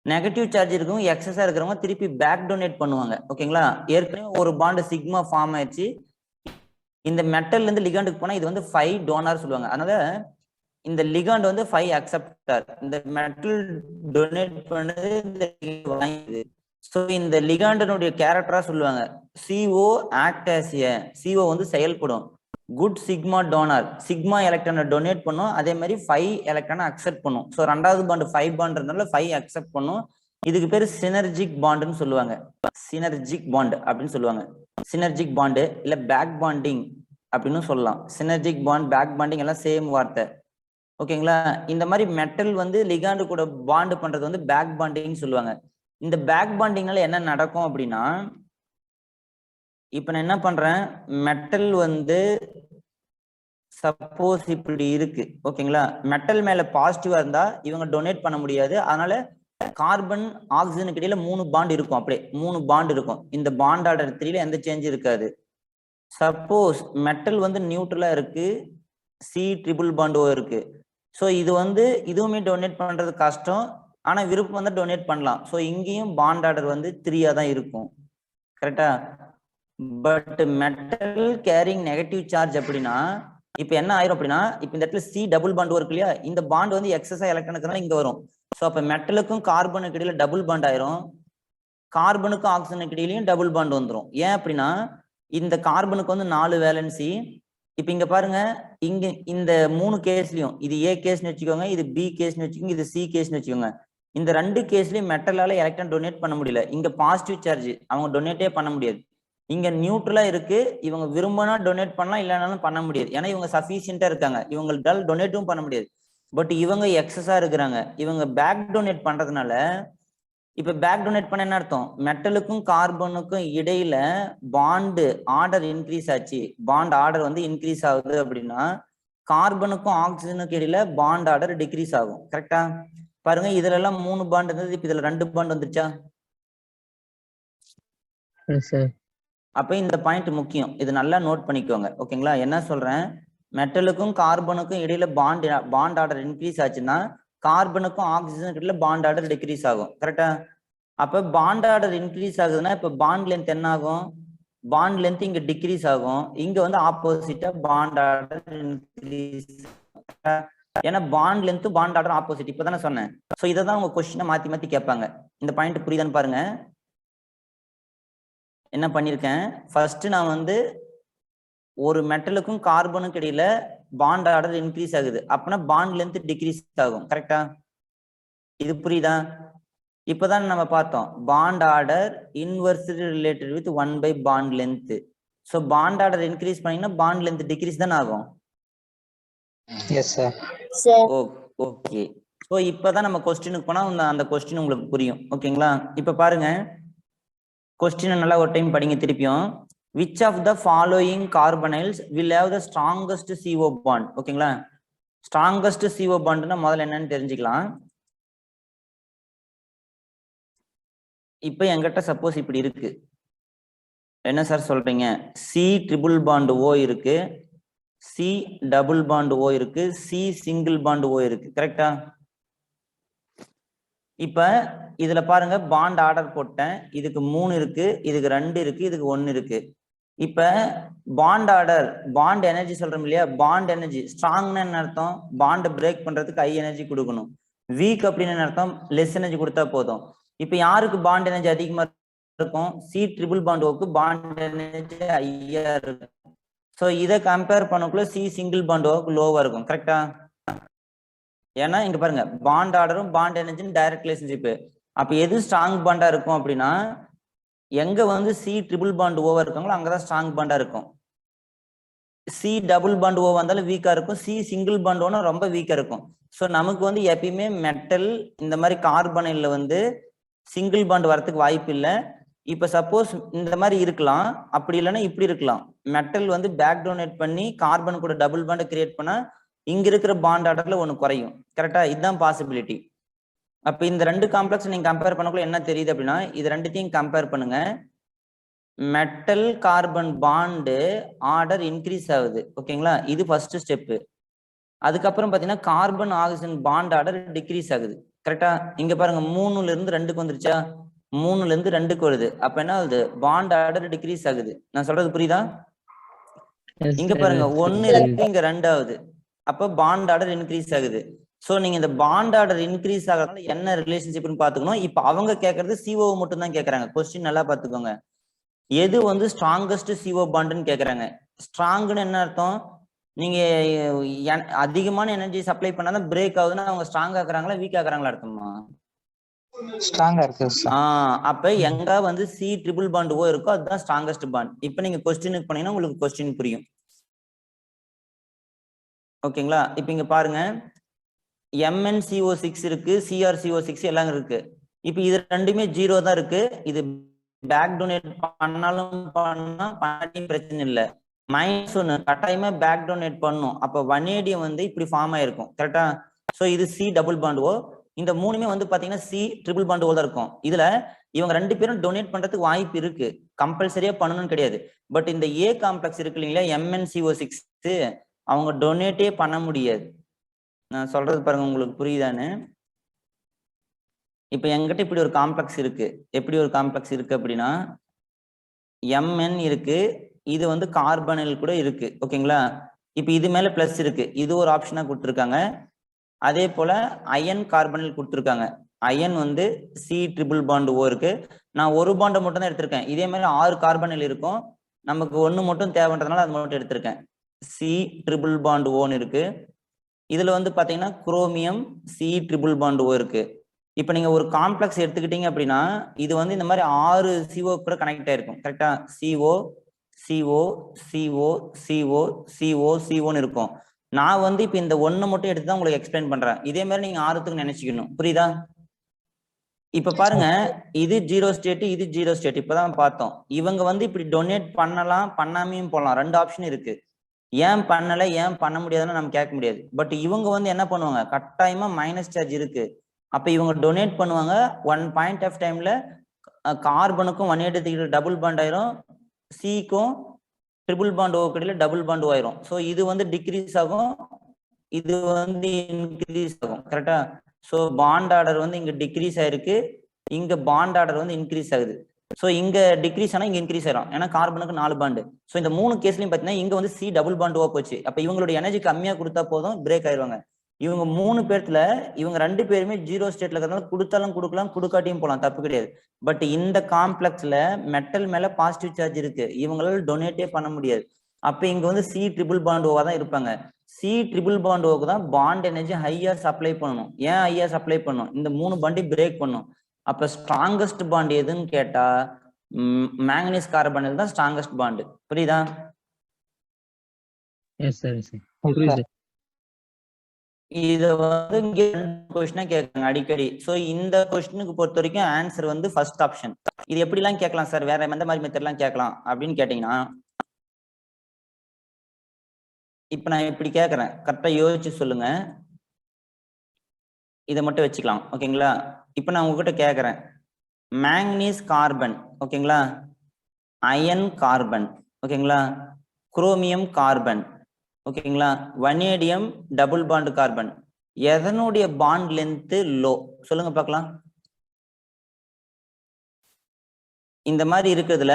நெகட்டிவ் சார்ஜ் இருக்கவங்க எக்ஸஸா இருக்கிறவங்க திருப்பி பேக் டொனேட் பண்ணுவாங்க. ஓகேங்களா? ஏற்கனவே ஒரு பாண்ட் சிக்மா ஃபார்ம் ஆயிடுச்சு. இந்த மெட்டல்ல இருந்து லிகாண்டுக்கு போனா இது வந்து 5 டோனார் சொல்லுவாங்க. அதனால இந்த லிகாண்ட் வந்து 5 அக்செப்டார். இந்த மெட்டல் டொனேட் பண்ணது இந்த வாங்குது. ஸோ இந்த லிகாண்டனுடைய கேரக்டரா சொல்லுவாங்க CO act as a, CO வந்து செயல்படும். குட் சிக்மா டோனார், சிக்மா எலக்ட்ரானை டொனேட் பண்ணும், அதே மாதிரி 5 எலக்ட்ரானை அக்செப்ட் பண்ணும். ஸோ ரெண்டாவது பாண்ட் 5 பாண்ட்றதுனால 5 அக்செப்ட் பண்ணும். இதுக்கு பேரு சினர்ஜிக் பாண்டுன்னு சொல்லுவாங்க. சினர்ஜிக் பாண்ட் அப்படின்னு சொல்லுவாங்க. சினர்ஜிக் பாண்டு இல்ல பேக் பாண்டிங் அப்படின்னு சொல்லலாம். சினர்ஜிக் பாண்ட், பேக் பாண்டிங் எல்லாம் சேம் வார்த்தை. ஓகேங்களா? இந்த மாதிரி மெட்டல் வந்து லிகாண்டு கூட பாண்ட் பண்றது வந்து பேக் பாண்டிங் சொல்லுவாங்க. இந்த பேக் பாண்டிங்னால என்ன நடக்கும் அப்படின்னா, இப்ப நான் என்ன பண்றேன், மெட்டல் வந்து சப்போஸ் இப்படி இருக்கு. ஓகேங்களா? மெட்டல் மேல பாசிட்டிவா இருந்தா இவங்க டொனேட் பண்ண முடியாது. அதனால கார்பன் ஆக்சிஜனுக்கு இடையில 3 பாண்ட் இருக்கும். அப்படியே 3 பாண்ட் இருக்கும். இந்த பாண்ட் ஆர்டர் 3ல எந்த சேஞ்ச் இருக்காது. சப்போஸ் மெட்டல் வந்து நியூட்ரலா இருக்கு, சி ட்ரிபிள் பாண்ட் ஓ இருக்கு. ஸோ இது வந்து இதுவுமே டொனேட் பண்றது கஷ்டம், ஆனா விருப்பம் வந்து டொனேட் பண்ணலாம். ஸோ இங்கேயும் பாண்ட் ஆர்டர் வந்து 3ஆ தான் இருக்கும். கரெக்டா? But metal carrying negative charge அப்படின்னா இப்ப என்ன ஆயிரும் அப்படின்னா, இப்ப இந்த இடத்துல சி டபுள் பாண்ட் இருக்கு இல்லையா, இந்த பாண்ட் வந்து எக்ஸஸா எலக்ட்ரானுக்குனால இங்க வரும். ஸோ அப்ப மெட்டலுக்கும் கார்பனுக்கு இடையில டபுள் பாண்ட் ஆயிரும், கார்பனுக்கும் ஆக்சிஜனுக்கு இடையிலையும் டபுள் பாண்ட் வந்துடும். ஏன் அப்படின்னா இந்த கார்பனுக்கு வந்து 4 வேலன்சி. இப்ப இங்க பாருங்க, இங்க இந்த 3 கேஸ்லயும், இது ஏ கேஸ்னு வச்சுக்கோங்க, இது பி கேஸ்னு வச்சுக்கோங்க, இது சி கேஸ்னு வச்சுக்கோங்க. இந்த 2 கேஸ்லயும் மெட்டலால எலக்ட்ரான் டொனேட் பண்ண முடியல. இங்க பாசிட்டிவ் சார்ஜ், அவங்க டொனேட்டே பண்ண முடியாது. இங்க நியூட்ரலா இருக்கு, இவங்க விரும்பினா டொனேட் பண்ணலாம், இல்லைனாலும் பண்ண முடியாது. ஏன்னா இவங்க சஃபிஷியன்டா இருக்காங்க, இவங்களால டொனேட்டும் பண்ண முடியாது. பட் இவங்க எக்ஸஸா இருக்கிறாங்க. இவங்க பேக் டொனேட் பண்றதுனால, இப்ப பேக் டொனேட் பண்ண என்ன அர்த்தம், மெட்டலுக்கும் கார்பனுக்கும் இடையில பாண்டு ஆர்டர் இன்க்ரீஸ் ஆச்சு, பாண்ட் ஆர்டர் வந்து இன்க்ரீஸ் ஆகுது அப்படின்னா கார்பனுக்கும் ஆக்சிஜனுக்கு இடையில பாண்ட் ஆர்டர் டிக்ரீஸ் ஆகும். கரெக்டா? பாருங்க, இதுல எல்லாம் 3 பாண்ட் இருந்தது, இப்ப இதுல 2 பாண்ட் வந்துருச்சா? அப்ப இந்த பாயிண்ட் முக்கியம், இது நல்லா நோட் பண்ணிக்கோங்க. ஓகேங்களா? என்ன சொல்றேன், மெட்டலுக்கும் கார்பனுக்கும் இடையில பாண்ட் ஆர்டர் இன்க்ரீஸ் ஆச்சுன்னா கார்பனுக்கும் ஆக்சிஜனுக்கு இடையில பாண்ட் ஆர்டர் டிக்ரீஸ் ஆகும். கரெக்டா? அப்ப பாண்ட் ஆர்டர் இன்க்ரீஸ் ஆகுதுன்னா இப்ப பாண்ட் லென்த் என்ன ஆகும், பாண்ட் லென்த் இங்க டிக்ரீஸ் ஆகும். இங்க வந்து ஆப்போசிட்டா பாண்ட் ஆர்டர் இன்க்ரீஸ், ஏன்னா bond length bond order opposite. இப்பதானே சொன்னேன். சோ இதான் உங்க கொஸ்டினை மாத்தி மாத்தி கேட்பாங்க. இந்த பாயிண்ட் புரியுதான்னு பாருங்க. என்ன பண்ணிருக்கேன், ஃபர்ஸ்ட் நான் வந்து ஒரு மெட்டலுக்கும் கார்பனுக்கும் இடையில பாண்ட் ஆர்டர் இன்க்ரீஸ் ஆகுது, அப்படின்னா பாண்ட் லென்த் டிக்ரீஸ் ஆகும். கரெக்டா? இது புரியுதா? இப்பதான் நம்ம பார்த்தோம் bond order inversely related with 1 by bond length. So bond order increase பண்ணீங்கன்னா பாண்ட் லென்த் டிக்ரீஸ் தானே ஆகும். Yes sir. ஓகே. ஸோ இப்பதான் நம்ம கொஸ்டினுக்கு போனா அந்த கொஸ்டின் உங்களுக்கு புரியும். ஓகேங்களா? இப்ப பாருங்க, கொஸ்டினை நல்லா ஒரு டைம் படிங்க திருப்பியும். which of the following carbonyls will have the strongest CO bond? ஓகேங்களா? strongest CO bondனா முதல்ல என்னன்னு தெரிஞ்சுக்கலாம். இப்ப என்கிட்ட சப்போஸ் இப்படி இருக்கு, என்ன சார் சொல்றீங்க, C ட்ரிபிள் பாண்ட் O இருக்கு, C டபுள் பாண்ட் O இருக்கு, C சிங்கிள் பாண்ட் O இருக்கு. கரெக்டா? இப்ப இதுல பாருங்க பாண்ட் ஆர்டர் போட்டேன், இதுக்கு 3 இருக்கு, இதுக்கு 2 இருக்கு, இதுக்கு 1 இருக்கு. இப்ப பாண்ட் ஆர்டர் பாண்ட் எனர்ஜி சொல்றோம் இல்லையா, பாண்ட் எனர்ஜி ஸ்ட்ராங்னு என்ன அர்த்தம், பாண்ட் பிரேக் பண்றதுக்கு ஹை எனர்ஜி கொடுக்கணும். வீக் அப்படின்னு என்ன அர்த்தம், லெஸ் எனர்ஜி கொடுத்தா போதும். இப்ப யாருக்கு பாண்ட் எனர்ஜி அதிகமா இருக்கும், சி ட்ரிபிள் பாண்ட் ஓக்கு பாண்ட் எனர்ஜி ஹையா இருக்கும். ஸோ இதை கம்பேர் பண்ணக்குள்ள சி சிங்கிள் பாண்ட் ஓக்கு லோவா இருக்கும். கரெக்டா? ஏன்னா இங்க பாருங்க பாண்ட் ஆர்டரும் பாண்ட் எனர்ஜியும் டைரக்ட் ரிலேஷன்ஷிப். அப்ப எது ஸ்ட்ராங் பாண்டா இருக்கும் அப்படின்னா, எங்க வந்து சி ட்ரிபிள் பாண்ட் ஓவா இருக்காங்களோ அங்கதான் ஸ்ட்ராங் பாண்டா இருக்கும். சி டபுள் பாண்ட் ஓ வந்தாலும் வீக்கா இருக்கும், சி சிங்கிள் பாண்ட் ஓனா ரொம்ப வீக்கா இருக்கும். ஸோ நமக்கு வந்து எப்பயுமே மெட்டல் இந்த மாதிரி கார்பனில் வந்து சிங்கிள் பாண்ட் வரத்துக்கு வாய்ப்பு இல்லை. இப்ப சப்போஸ் இந்த மாதிரி இருக்கலாம், அப்படி இல்லைன்னா இப்படி இருக்கலாம். மெட்டல் வந்து பேக் டோனேட் பண்ணி கார்பன் கூட டபுள் பாண்ட் கிரியேட் பண்ணா இங்க இருக்கிற பாண்ட் ஆர்டர்ல ஒண்ணு குறையும். கரெக்டா? இதுதான் பாசிபிலிட்டி. அப்ப இந்த ரெண்டு காம்ப்ளெக்ஸ் நீங்க கம்பேர் பண்ணக்குள்ள என்ன தெரியுது அப்படின்னா, இது ரெண்டுத்தையும் கம்பேர் பண்ணுங்க. Metal carbon bond order increase ஆகுது. ஓகேங்களா? இது ஃபர்ஸ்ட் ஸ்டெப். அதுக்கப்புறம் பாத்தீங்கன்னா carbon oxygen bond order decrease ஆகுது. கரெக்டா? இங்க பாருங்க 3ல இருந்து 2க்கு வந்துருச்சா, 3ல இருந்து 2க்கு வருது. அப்ப என்ன ஆகுது, பாண்ட் ஆர்டர் டிக்ரீஸ் ஆகுது. நான் சொல்றது புரியுதா? இங்க பாருங்க 1 இருக்கு, இங்க 2 ஆகுது. அப்ப பாண்ட் ஆர்டர் இன்க்ரீஸ் ஆகுது. சோ நீங்க இந்த பாண்ட் ஆர்டர் இன்க்ரீஸ் ஆகிறதுனால என்ன ரிலேஷன்ஷிப்னு பாத்துக்கணும். இப்ப அவங்க கேட்கறது CO மட்டும் தான் கேட்கறாங்க. கொஸ்டின் நல்லா பாத்துக்கோங்க. எது வந்து ஸ்ட்ராங்கஸ்ட் CO பாண்டுன்னு கேட்கறாங்க. ஸ்ட்ராங்னு என்ன அர்த்தம், நீங்க அதிகமான எனர்ஜி சப்ளை பண்ணாதான் பிரேக் ஆகுதுன்னா அவங்க ஸ்ட்ராங் ஆக்குறாங்களா வீக் ஆக்குறாங்களா அர்த்தமா? ஸ்ட்ராங்கா இருக்கு சார். அப்ப எங்க வந்து சி ட்ரிபிள் பாண்ட் ஓ இருக்கோ அதுதான் ஸ்ட்ராங்கஸ்ட் பாண்ட். இப்ப நீங்க கொஸ்டினுக்கு போனீங்கன்னா உங்களுக்கு கொஸ்டின் புரியும். ஓகேங்களா? இப்ப இங்க பாருங்க MnCO6 இருக்கு, CrCO6 எல்லாம் இருக்கு. இப்ப இது ரெண்டுமே 0 தான் இருக்கு. இது பேக் டொனேட் பண்ணாலும் பண்ணாலும் பிரச்சனை இல்லை. -1 கட்டாயமா பேக் டொனேட் பண்ணும். அப்ப வனேடியம் வந்து இப்படி ஃபார்ம் ஆயிருக்கும். கரெக்டா? சோ இது சி டபுள் பாண்ட் ஓ. இந்த மூணுமே வந்து பாத்தீங்கன்னா சி ட்ரிபிள் பாண்ட் ஓ தான் இருக்கும். இதுல இவங்க 2 பேரும் டொனேட் பண்றதுக்கு வாய்ப்பு இருக்கு, கம்பல்சரியா பண்ணணும்னு கிடையாது. பட் இந்த ஏ காம்ப்ளெக்ஸ் இருக்கு இல்லைங்களா, MnCO6, அவங்க டொனேட்டே பண்ண முடியாது. நான் சொல்றது பாருங்க உங்களுக்கு புரியுதான்னு. இப்ப என்கிட்ட இப்படி ஒரு காம்ப்ளெக்ஸ் இருக்கு. எப்படி ஒரு காம்ப்ளெக்ஸ் இருக்கு அப்படின்னா, Mn இருக்கு, இது வந்து கார்பனில் கூட இருக்கு. ஓகேங்களா? இப்ப இது மேல பிளஸ் இருக்கு, இது ஒரு ஆப்ஷனா கொடுத்துருக்காங்க. அதே போல அயன் கார்பனில் கொடுத்துருக்காங்க. அயன் வந்து சி ட்ரிபிள் பாண்ட் ஓ இருக்கு. நான் ஒரு பாண்டை மட்டும் தான் எடுத்திருக்கேன். இதே மாதிரி 6 கார்பனில் இருக்கும், நமக்கு 1 மட்டும் தேவைன்றதுனால அது மட்டும் எடுத்திருக்கேன். சி ட்ரிபிள் பாண்ட் ஓன்னு இருக்கு. இதுல வந்து பாத்தீங்கன்னா chromium C triple bond O இருக்கு. இப்ப நீங்க ஒரு காம்ப்ளெக்ஸ் எடுத்துக்கிட்டீங்க அப்படின்னா இது வந்து இந்த மாதிரி 6 CO கூட கனெக்ட் ஆயிருக்கும். கரெக்டா? CO CO CO CO CO CO இருக்கும். நான் வந்து இப்ப இந்த 1 மட்டும் எடுத்து தான் உங்களுக்கு எக்ஸ்பிளைன் பண்றேன். இதே மாதிரி நீங்க 6த்துக்கு நினைச்சுக்கணும். புரியுதா? இப்ப பாருங்க, இது 0 ஸ்டேட், இது 0 ஸ்டேட். இப்பதான் பார்த்தோம். இவங்க வந்து இப்படி டொனேட் பண்ணலாம், பண்ணாமையும் போகலாம். 2 ஆப்ஷன் இருக்கு. ஏன் பண்ணல, ஏன் பண்ண முடியாதுன்னு நம்ம கேட்க முடியாது. பட் இவங்க வந்து என்ன பண்ணுவாங்க, கட்டாயமா மைனஸ் சார்ஜ் இருக்கு. அப்ப இவங்க டொனேட் பண்ணுவாங்க. 1 பாயிண்ட் ஆஃப் டைம்ல கார்பனுக்கும் 180 டபுள் பாண்ட் ஆயிரும், சிக்கும் ட்ரிபிள் பாண்ட் ஓ கடையில டபுள் பாண்ட் ஆயிரும். ஸோ இது வந்து டிக்ரீஸ் ஆகும், இது வந்து இன்க்ரீஸ் ஆகும். கரெக்டா? ஸோ பாண்ட் ஆர்டர் வந்து இங்க டிக்ரீஸ் ஆயிருக்கு, இங்க பாண்ட் ஆர்டர் வந்து இன்க்ரீஸ் ஆகுது. ஸோ இங்க டிக்ரீஸ் ஆனா இங்க இன்க்ரீஸ் ஆயிரும். ஏன்னா கார்பனுக்கு 4 பாண்டு. ஸோ இந்த 3 கேஸ்லயும் பாத்தீங்கன்னா இங்க வந்து சி டபுள் பாண்ட் ஓ போச்சு. அப்ப இவங்களோட எனர்ஜி கம்மியா கொடுத்தா போதும், பிரேக் ஆயிருவாங்க. இவங்க 3 பேர்த்துல இவங்க 2 பேருமே 0 ஸ்டேட்ல இருக்கிறதுனால கொடுத்தாலும் கொடுக்கலாம், கொடுக்காட்டியும் போகலாம், தப்பு கிடையாது. பட் இந்த காம்ப்ளெக்ஸ்ல மெட்டல் மேல பாசிட்டிவ் சார்ஜ் இருக்கு, இவங்களால டொனேட்டே பண்ண முடியாது. அப்ப இங்க வந்து சி ட்ரிபிள் பாண்ட் ஓவா தான் இருப்பாங்க. சி ட்ரிபிள் பாண்ட் ஓவுக்கு தான் பாண்ட் எனர்ஜி ஹையா சப்ளை பண்ணணும். ஏன் ஹையா சப்ளை பண்ணணும்? இந்த 3 பாண்டையும் பிரேக் பண்ணும். அப்ப ஸ்ட்ராங்கஸ்ட் பாண்ட் எதுன்னு கேட்டா மேங்கனீஸ் கார்பனில் தான் ஸ்ட்ராங்கஸ்ட் பாண்ட். புரியுதா? எஸ் சார் புரியுது. இத வந்து இங்க கொஸ்டினா கேட்காங்க அடிக்கடி. சோ இந்த கொஸ்டினுக்கு பொறுத்த வரைக்கும் ஆன்சர் வந்து ஃபர்ஸ்ட் ஆப்ஷன். இது எப்படி எல்லாம் கேட்கலாம் சார், வேற எந்த மாதிரி மெத்தட் எல்லாம் கேட்கலாம் அப்படின்னு கேட்டீங்கன்னா, இப்ப நான் இப்படி கேட்கறேன், கரெக்டா யோசிச்சு சொல்லுங்க. இதை மட்டும் வச்சுக்கலாம், ஓகேங்களா? இப்ப நான் உங்ககிட்ட கேட்கறேன், மேங்கனீஸ் கார்பன், ஓகேங்களா, அயன் கார்பன், ஓகேங்களா, குரோமியம் கார்பன், ஓகேங்களா, வனேடியம் டபுள் பாண்ட் கார்பன், எதனுடைய பாண்ட் லென்த் லோ சொல்லுங்க பார்க்கலாம். இந்த மாதிரி இருக்கிறதுல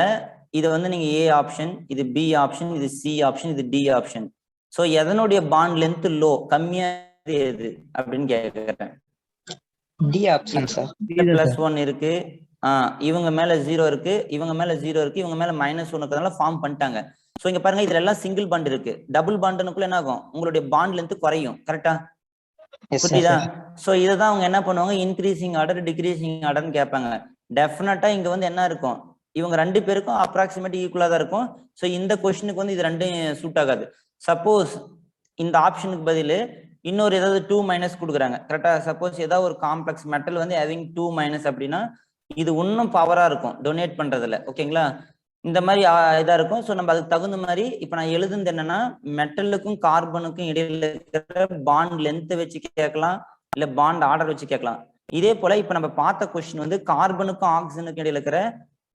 இது வந்து நீங்க ஏ ஆப்ஷன், இது பி ஆப்ஷன், இது சி ஆப்ஷன், இது டி ஆப்ஷன். சோ எதனுடைய பாண்ட் லென்த் லோ, கம்மியா எது அப்படின்னு கேட்கிறேன். D option sir. +1 இருக்கு, இவங்க மேல 0 இருக்கு, இவங்க மேல 0 இருக்கு, இவங்க மேல -1 இருக்கிறதுனால ஃபார்ம் பண்ணிட்டாங்க. சோ இங்க பாருங்க, இதுல எல்லாம் சிங்கிள் பாண்ட் இருக்கு. டபுள் பாண்டுக்குள்ள என்ன ஆகும், உங்களுடைய பாண்ட் லென்த் குறையும். கரெக்டா? புரியுதா? சோ இதுதான் அவங்க என்ன பண்ணுவாங்க, இன்க்ரீசிங் ஆர்டர் டிக்ரீசிங் ஆர்டர்னு கேட்பாங்க. டெஃபினட்டா இங்க வந்து என்ன இருக்கும், இவங்க 2 பேருக்கும் அப்ராக்சிமேட் ஈக்குவலா தான் இருக்கும். சோ இந்த கொஸ்டினுக்கு வந்து இது ரெண்டும் சூட் ஆகாது. சப்போஸ் இந்த ஆப்ஷனுக்கு பதில் இன்னொரு ஏதாவது 2- கொடுக்குறாங்க, கரெக்டா? சப்போஸ் ஏதாவது ஒரு காம்ப்ளெக்ஸ் மெட்டல் வந்து ஹேவிங் 2- அப்படின்னா இது இன்னும் பவரா இருக்கும் டொனேட் பண்றதுல, ஓகேங்களா? இந்த மாதிரி இதா இருக்கும். ஸோ நம்ம அதுக்கு தகுந்த மாதிரி இப்ப நான் எழுதுனது என்னன்னா, மெட்டலுக்கும் கார்பனுக்கும் இடையில இருக்கிற பாண்ட் லென்த் வச்சு கேட்கலாம், இல்ல பாண்ட் ஆர்டர் வச்சு கேட்கலாம். இதே போல இப்ப நம்ம பார்த்த கொஸ்டின் வந்து கார்பனுக்கும் ஆக்சிஜனுக்கும் இடையில இருக்கிற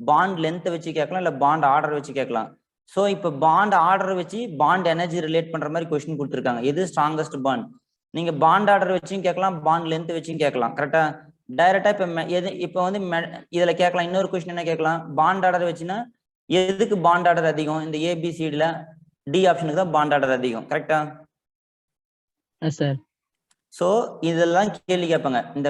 பாண்ட் லென்த் வச்சு கேட்கலாம், இல்ல பாண்ட் ஆர்டர் வச்சு கேட்கலாம். சோ இப்ப பாண்ட் ஆர்டர் வச்சு பாண்ட் எனர்ஜி ரிலேட் பண்ற மாதிரி கொஸ்டின் கொடுத்துருக்காங்க. எது ஸ்ட்ராங்கஸ்ட் பாண்ட்? நீங்க பாண்ட் ஆர்டர் வச்சும் கேட்கலாம், பாண்ட் லென்த் வச்சும் கேட்கலாம். கரெக்டா? டைரக்டா இப்ப வந்து இதுல கேட்கலாம். இன்னொரு கொஸ்டின் என்ன கேட்கலாம், பாண்ட் ஆர்டர் வச்சுன்னா எதுக்கு பாண்ட் ஆர்டர் அதிகம்? இந்த ஏபிசிடில டி ஆப்ஷனுக்கு தான் பாண்ட் ஆர்டர் அதிகம். கரெக்டா? சார். சோ இதெல்லாம் கேள்வி கேட்பாங்க. இந்த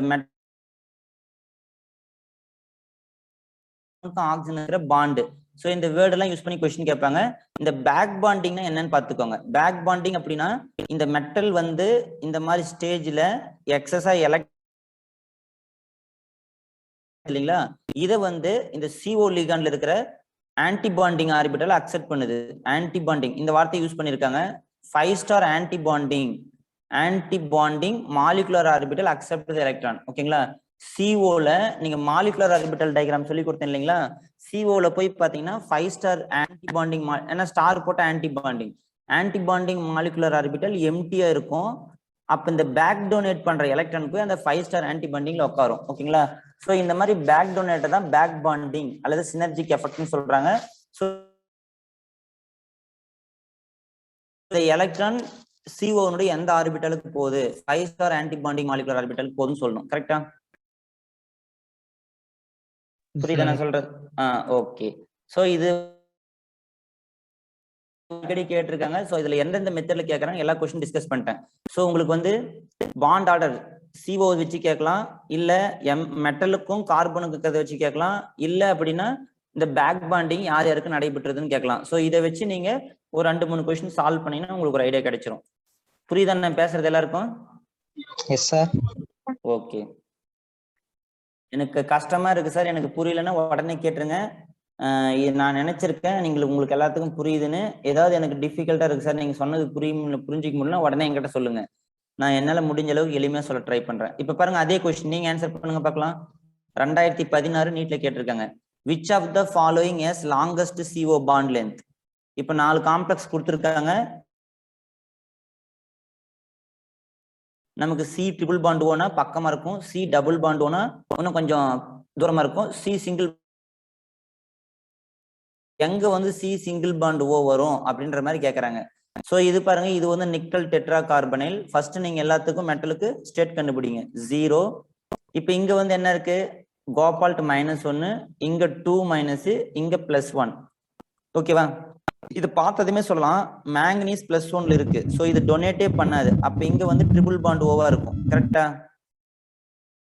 ஆக்சிஜன் பாண்ட், சோ இந்த வேர்ட் எல்லாம் யூஸ் பண்ணி கொஸ்டின் கேட்பாங்க. இந்த பேக் பாண்டிங்னா என்னன்னு பாத்துக்கோங்க. பேக் பாண்டிங் அப்படின்னா இந்த மெட்டல் வந்து இந்த மாதிரி ஸ்டேஜ்ல எக்ஸஸா இல்லைங்களா, இதை வந்து இந்த CO லிகாண்ட்ல இருக்கிற ஆன்டி பாண்டிங் ஆர்பிட்டல் அக்செப்ட் பண்ணுது. ஆன்டி பாண்டிங் இந்த வார்த்தை யூஸ் பண்ணிருக்காங்க. 5' anti bonding molecular orbital accept தி எலக்ட்ரான், ஓகேங்களா? CO-ல நீங்க மாலிகுலர் ஆர்பிட்டல் டயக்ராம் சொல்லி கொடுத்தேன் இல்லைங்களா, CO-ல போய் பாத்தீங்கன்னா 5' ஆன்டி பாண்டிங், ஏன்னா ஸ்டார் போட்ட ஆன்டி பாண்டிங் மாலிகுலர் ஆர்பிட்டல் எம்டியா இருக்கும். அப்ப இந்த பேக் டொனேட் பண்ற எலக்ட்ரான் போய் அந்த 5' ஆன்டி பாண்டிங்ல உட்காரும், ஓகேங்களா? சோ இந்த மாதிரி பேக் டொனேட் தான் பேக் பாண்டிங் அல்லது சினர்ஜிக் எஃபெக்ட்னு சொல்றாங்க. சோ இந்த எலக்ட்ரான் CO-னுடைய எந்த ஆர்பிட்டலுக்கு போகுது, 5' ஆன்டி பாண்டிங் மாலிகுலர் ஆர்பிட்டலுக்கு போகுதுன்னு சொல்லணும். கரெக்டா? புரியுதா நான் சொல்றது? ஓகே. சோ இது அடிக்கடி கேட்டிருக்காங்க. சோ இதுல எந்தெந்த மெத்தட்ல கேட்கறாங்க எல்லா கொஸ்டின் டிஸ்கஸ் பண்ணிட்டேன். சோ உங்களுக்கு வந்து பாண்ட் ஆர்டர் CO வச்சு கேட்கலாம், இல்ல மெட்டலுக்கும் கார்பனுக்கும் இருக்கிறத வச்சு கேட்கலாம், இல்ல அப்படின்னா இந்த பேக் பாண்டிங் யார் யாருக்கு நடைபெற்றதுன்னு கேட்கலாம். சோ இதை வச்சு நீங்க ஒரு 2-3 கொஸ்டின் சால்வ் பண்ணீங்கன்னா உங்களுக்கு ஒரு ஐடியா கிடைச்சிரும். புரியுதா நான் பேசுறது எல்லாருக்கும்? Yes sir. ஓகே. எனக்கு கஷ்டமா இருக்கு சார், எனக்கு புரியலன்னா உடனே கேட்டுருங்க. நான் நினைச்சிருக்கேன் உங்களுக்கு எல்லாத்துக்கும் புரியுதுன்னு. ஏதாவது எனக்கு டிஃபிகல்ட்டா இருக்கு சார், நீங்க சொன்னது புரிஞ்சிக்க முடியல, உடனே என்கிட்ட சொல்லுங்க. நான் என்னால முடிஞ்ச அளவுக்கு எளிமையா சொல்ல ட்ரை பண்றேன். இப்ப பாருங்க, அதே கொஸ்டின் நீங்க ஆன்சர் பண்ணுங்க பார்க்கலாம். 2016 நீட்ல கேட்டிருக்காங்க. Which of the following has longest CO bond length? இப்ப 4 காம்ப்ளெக்ஸ் கொடுத்துருக்காங்க. நமக்கு C ட்ரிபிள் பாண்ட் ஓனா பக்கமா இருக்கும், C டபுள் பாண்ட் ஓனா இன்னும் கொஞ்சம் தூரமா இருக்கும், C சிங்கிள் எங்க வந்து C சிங்கிள் பாண்ட் O வரும் அப்படின்ற மாதிரி கேட்கறாங்க. சோ இது பாருங்க, இது வந்து நிக்கல் டெட்ரா கார்பனைல். ஃபர்ஸ்ட் நீங்க எல்லாத்துக்கும் மெட்டலுக்கு ஸ்டேட் கண்டுபிடிங்க. 0. இப்ப இங்க வந்து என்ன இருக்கு, கோபால்ட் -1, இங்க 2-, இங்க +1, ஓகேவா? இது பார்த்ததுமே சொல்லலாம் மேங்கனீஸ் +1 இருக்கு. ஸோ இது டொனேட்டே பண்ணாது. அப்ப இங்க வந்து ட்ரிபிள் பாண்ட் ஓவா இருக்கும். கரெக்டா?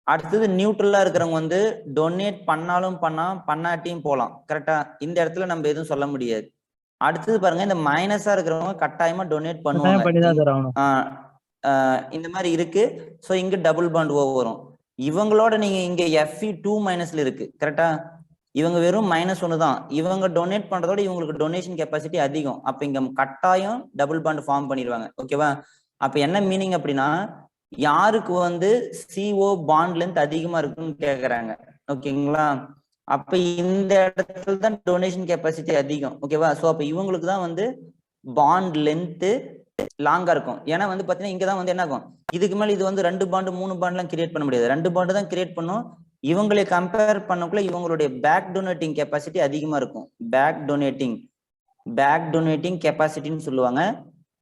அடுத்தது நியூட்ரலா இருக்கிறவங்க வந்து டொனேட் பண்ணாலும் பண்ணாட்டியும் போலாம். கரெக்டா? இந்த இடத்துல நம்ம எதுவும் சொல்ல முடியாது. அடுத்தது பாருங்க, இந்த மைனஸா இருக்கிறவங்க கட்டாயமா டொனேட் பண்ணுவாங்க. பண்ணிதான் சார் ஆகணும். இந்த மாதிரி இருக்கு. ஸோ இங்க டபுள் பாண்ட் ஓ வரும். இவங்களோட நீங்க இங்க Fe2- இருக்கு. கரெக்டா? இவங்க வெறும் -1 தான். இவங்க டொனேட் பண்றதோட இவங்களுக்கு டொனேஷன் கெப்பாசிட்டி அதிகம். அப்ப இங்க கட்டாயம் டபுள் பாண்ட் ஃபார்ம் பண்ணிடுவாங்க. ஓகேவா? அப்ப என்ன மீனிங் அப்படின்னா, யாருக்கு வந்து CO பாண்ட் லென்த் அதிகமா இருக்குன்னு கேக்குறாங்க. ஓகேங்களா? அப்ப இந்த இடத்துல தான் டொனேஷன் கெப்பாசிட்டி அதிகம். ஓகேவா? சோ அப்ப இவங்களுக்கு தான் வந்து பாண்ட் லென்த் லாங்கா இருக்கும். ஏன்னா வந்து பாத்தீங்கன்னா இங்கதான் வந்து என்ன ஆகும், இதுக்கு மேல இது வந்து 2 பாண்டு 3 பாண்ட்லாம் கிரியேட் பண்ண முடியாது. 2 பாண்டு தான் கிரியேட் பண்ணும். இவங்களை கம்பேர் பண்ணக்குள்ள இவங்களுடைய பேக் டொனேட்டிங் கெப்பாசிட்டி அதிகமா இருக்கும். பேக் டொனேட்டிங் கெப்பாசிட்டின்னு சொல்லுவாங்க.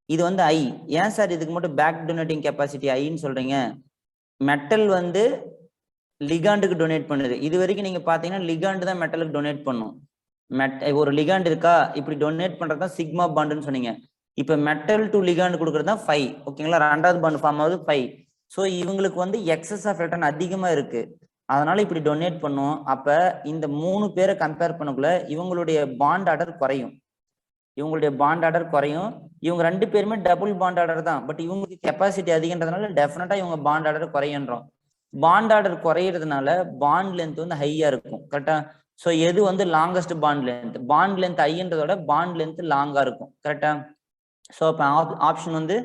இது வந்து ஐ. ஏன் சார் இதுக்கு மட்டும் பேக் டொனேட்டிங் கெப்பாசிட்டி ஐன்னு சொல்றீங்க? மெட்டல் வந்து லிகாண்டுக்கு டொனேட் பண்ணுது. இது வரைக்கும் நீங்க பாத்தீங்கன்னா லிகாண்டு தான் மெட்டலுக்கு டொனேட் பண்ணும். ஒரு லிகாண்ட் இருக்கா, இப்படி டொனேட் பண்றதுதான் சிக்மா பாண்டுன்னு சொன்னீங்க. இப்ப மெட்டல் டு லிகாண்ட் கொடுக்கறது தான் 5. ஓகேங்களா? 2வது பாண்ட் ஃபார்ம் ஆகுது 5. ஸோ இவங்களுக்கு வந்து எக்ஸஸ் ஆஃப் எலக்ட்ரான் அதிகமா இருக்கு. அதனால இப்படி டொனேட் பண்ணும். அப்ப இந்த 3 பேரை கம்பேர் பண்ணக்குள்ள இவங்களுடைய பாண்ட் ஆர்டர் குறையும். இவங்க 2 பேருமே டபுள் பாண்ட் ஆர்டர் தான். பட் இவங்களுக்கு கெப்பாசிட்டி அதிகன்றதுனால டெஃபினட்டா இவங்க பாண்ட் ஆர்டர் குறையன்றோம். பாண்ட் ஆர்டர் குறையிறதுனால பாண்ட் லென்த் வந்து ஹையா இருக்கும். கரெக்டா? ஸோ எது வந்து லாங்கஸ்ட் பாண்ட் லென்த் ஐன்றதோட பாண்ட் லென்த் லாங்கா இருக்கும். கரெக்டா? ஸோ அப்ப ஆப்ஷன் வந்து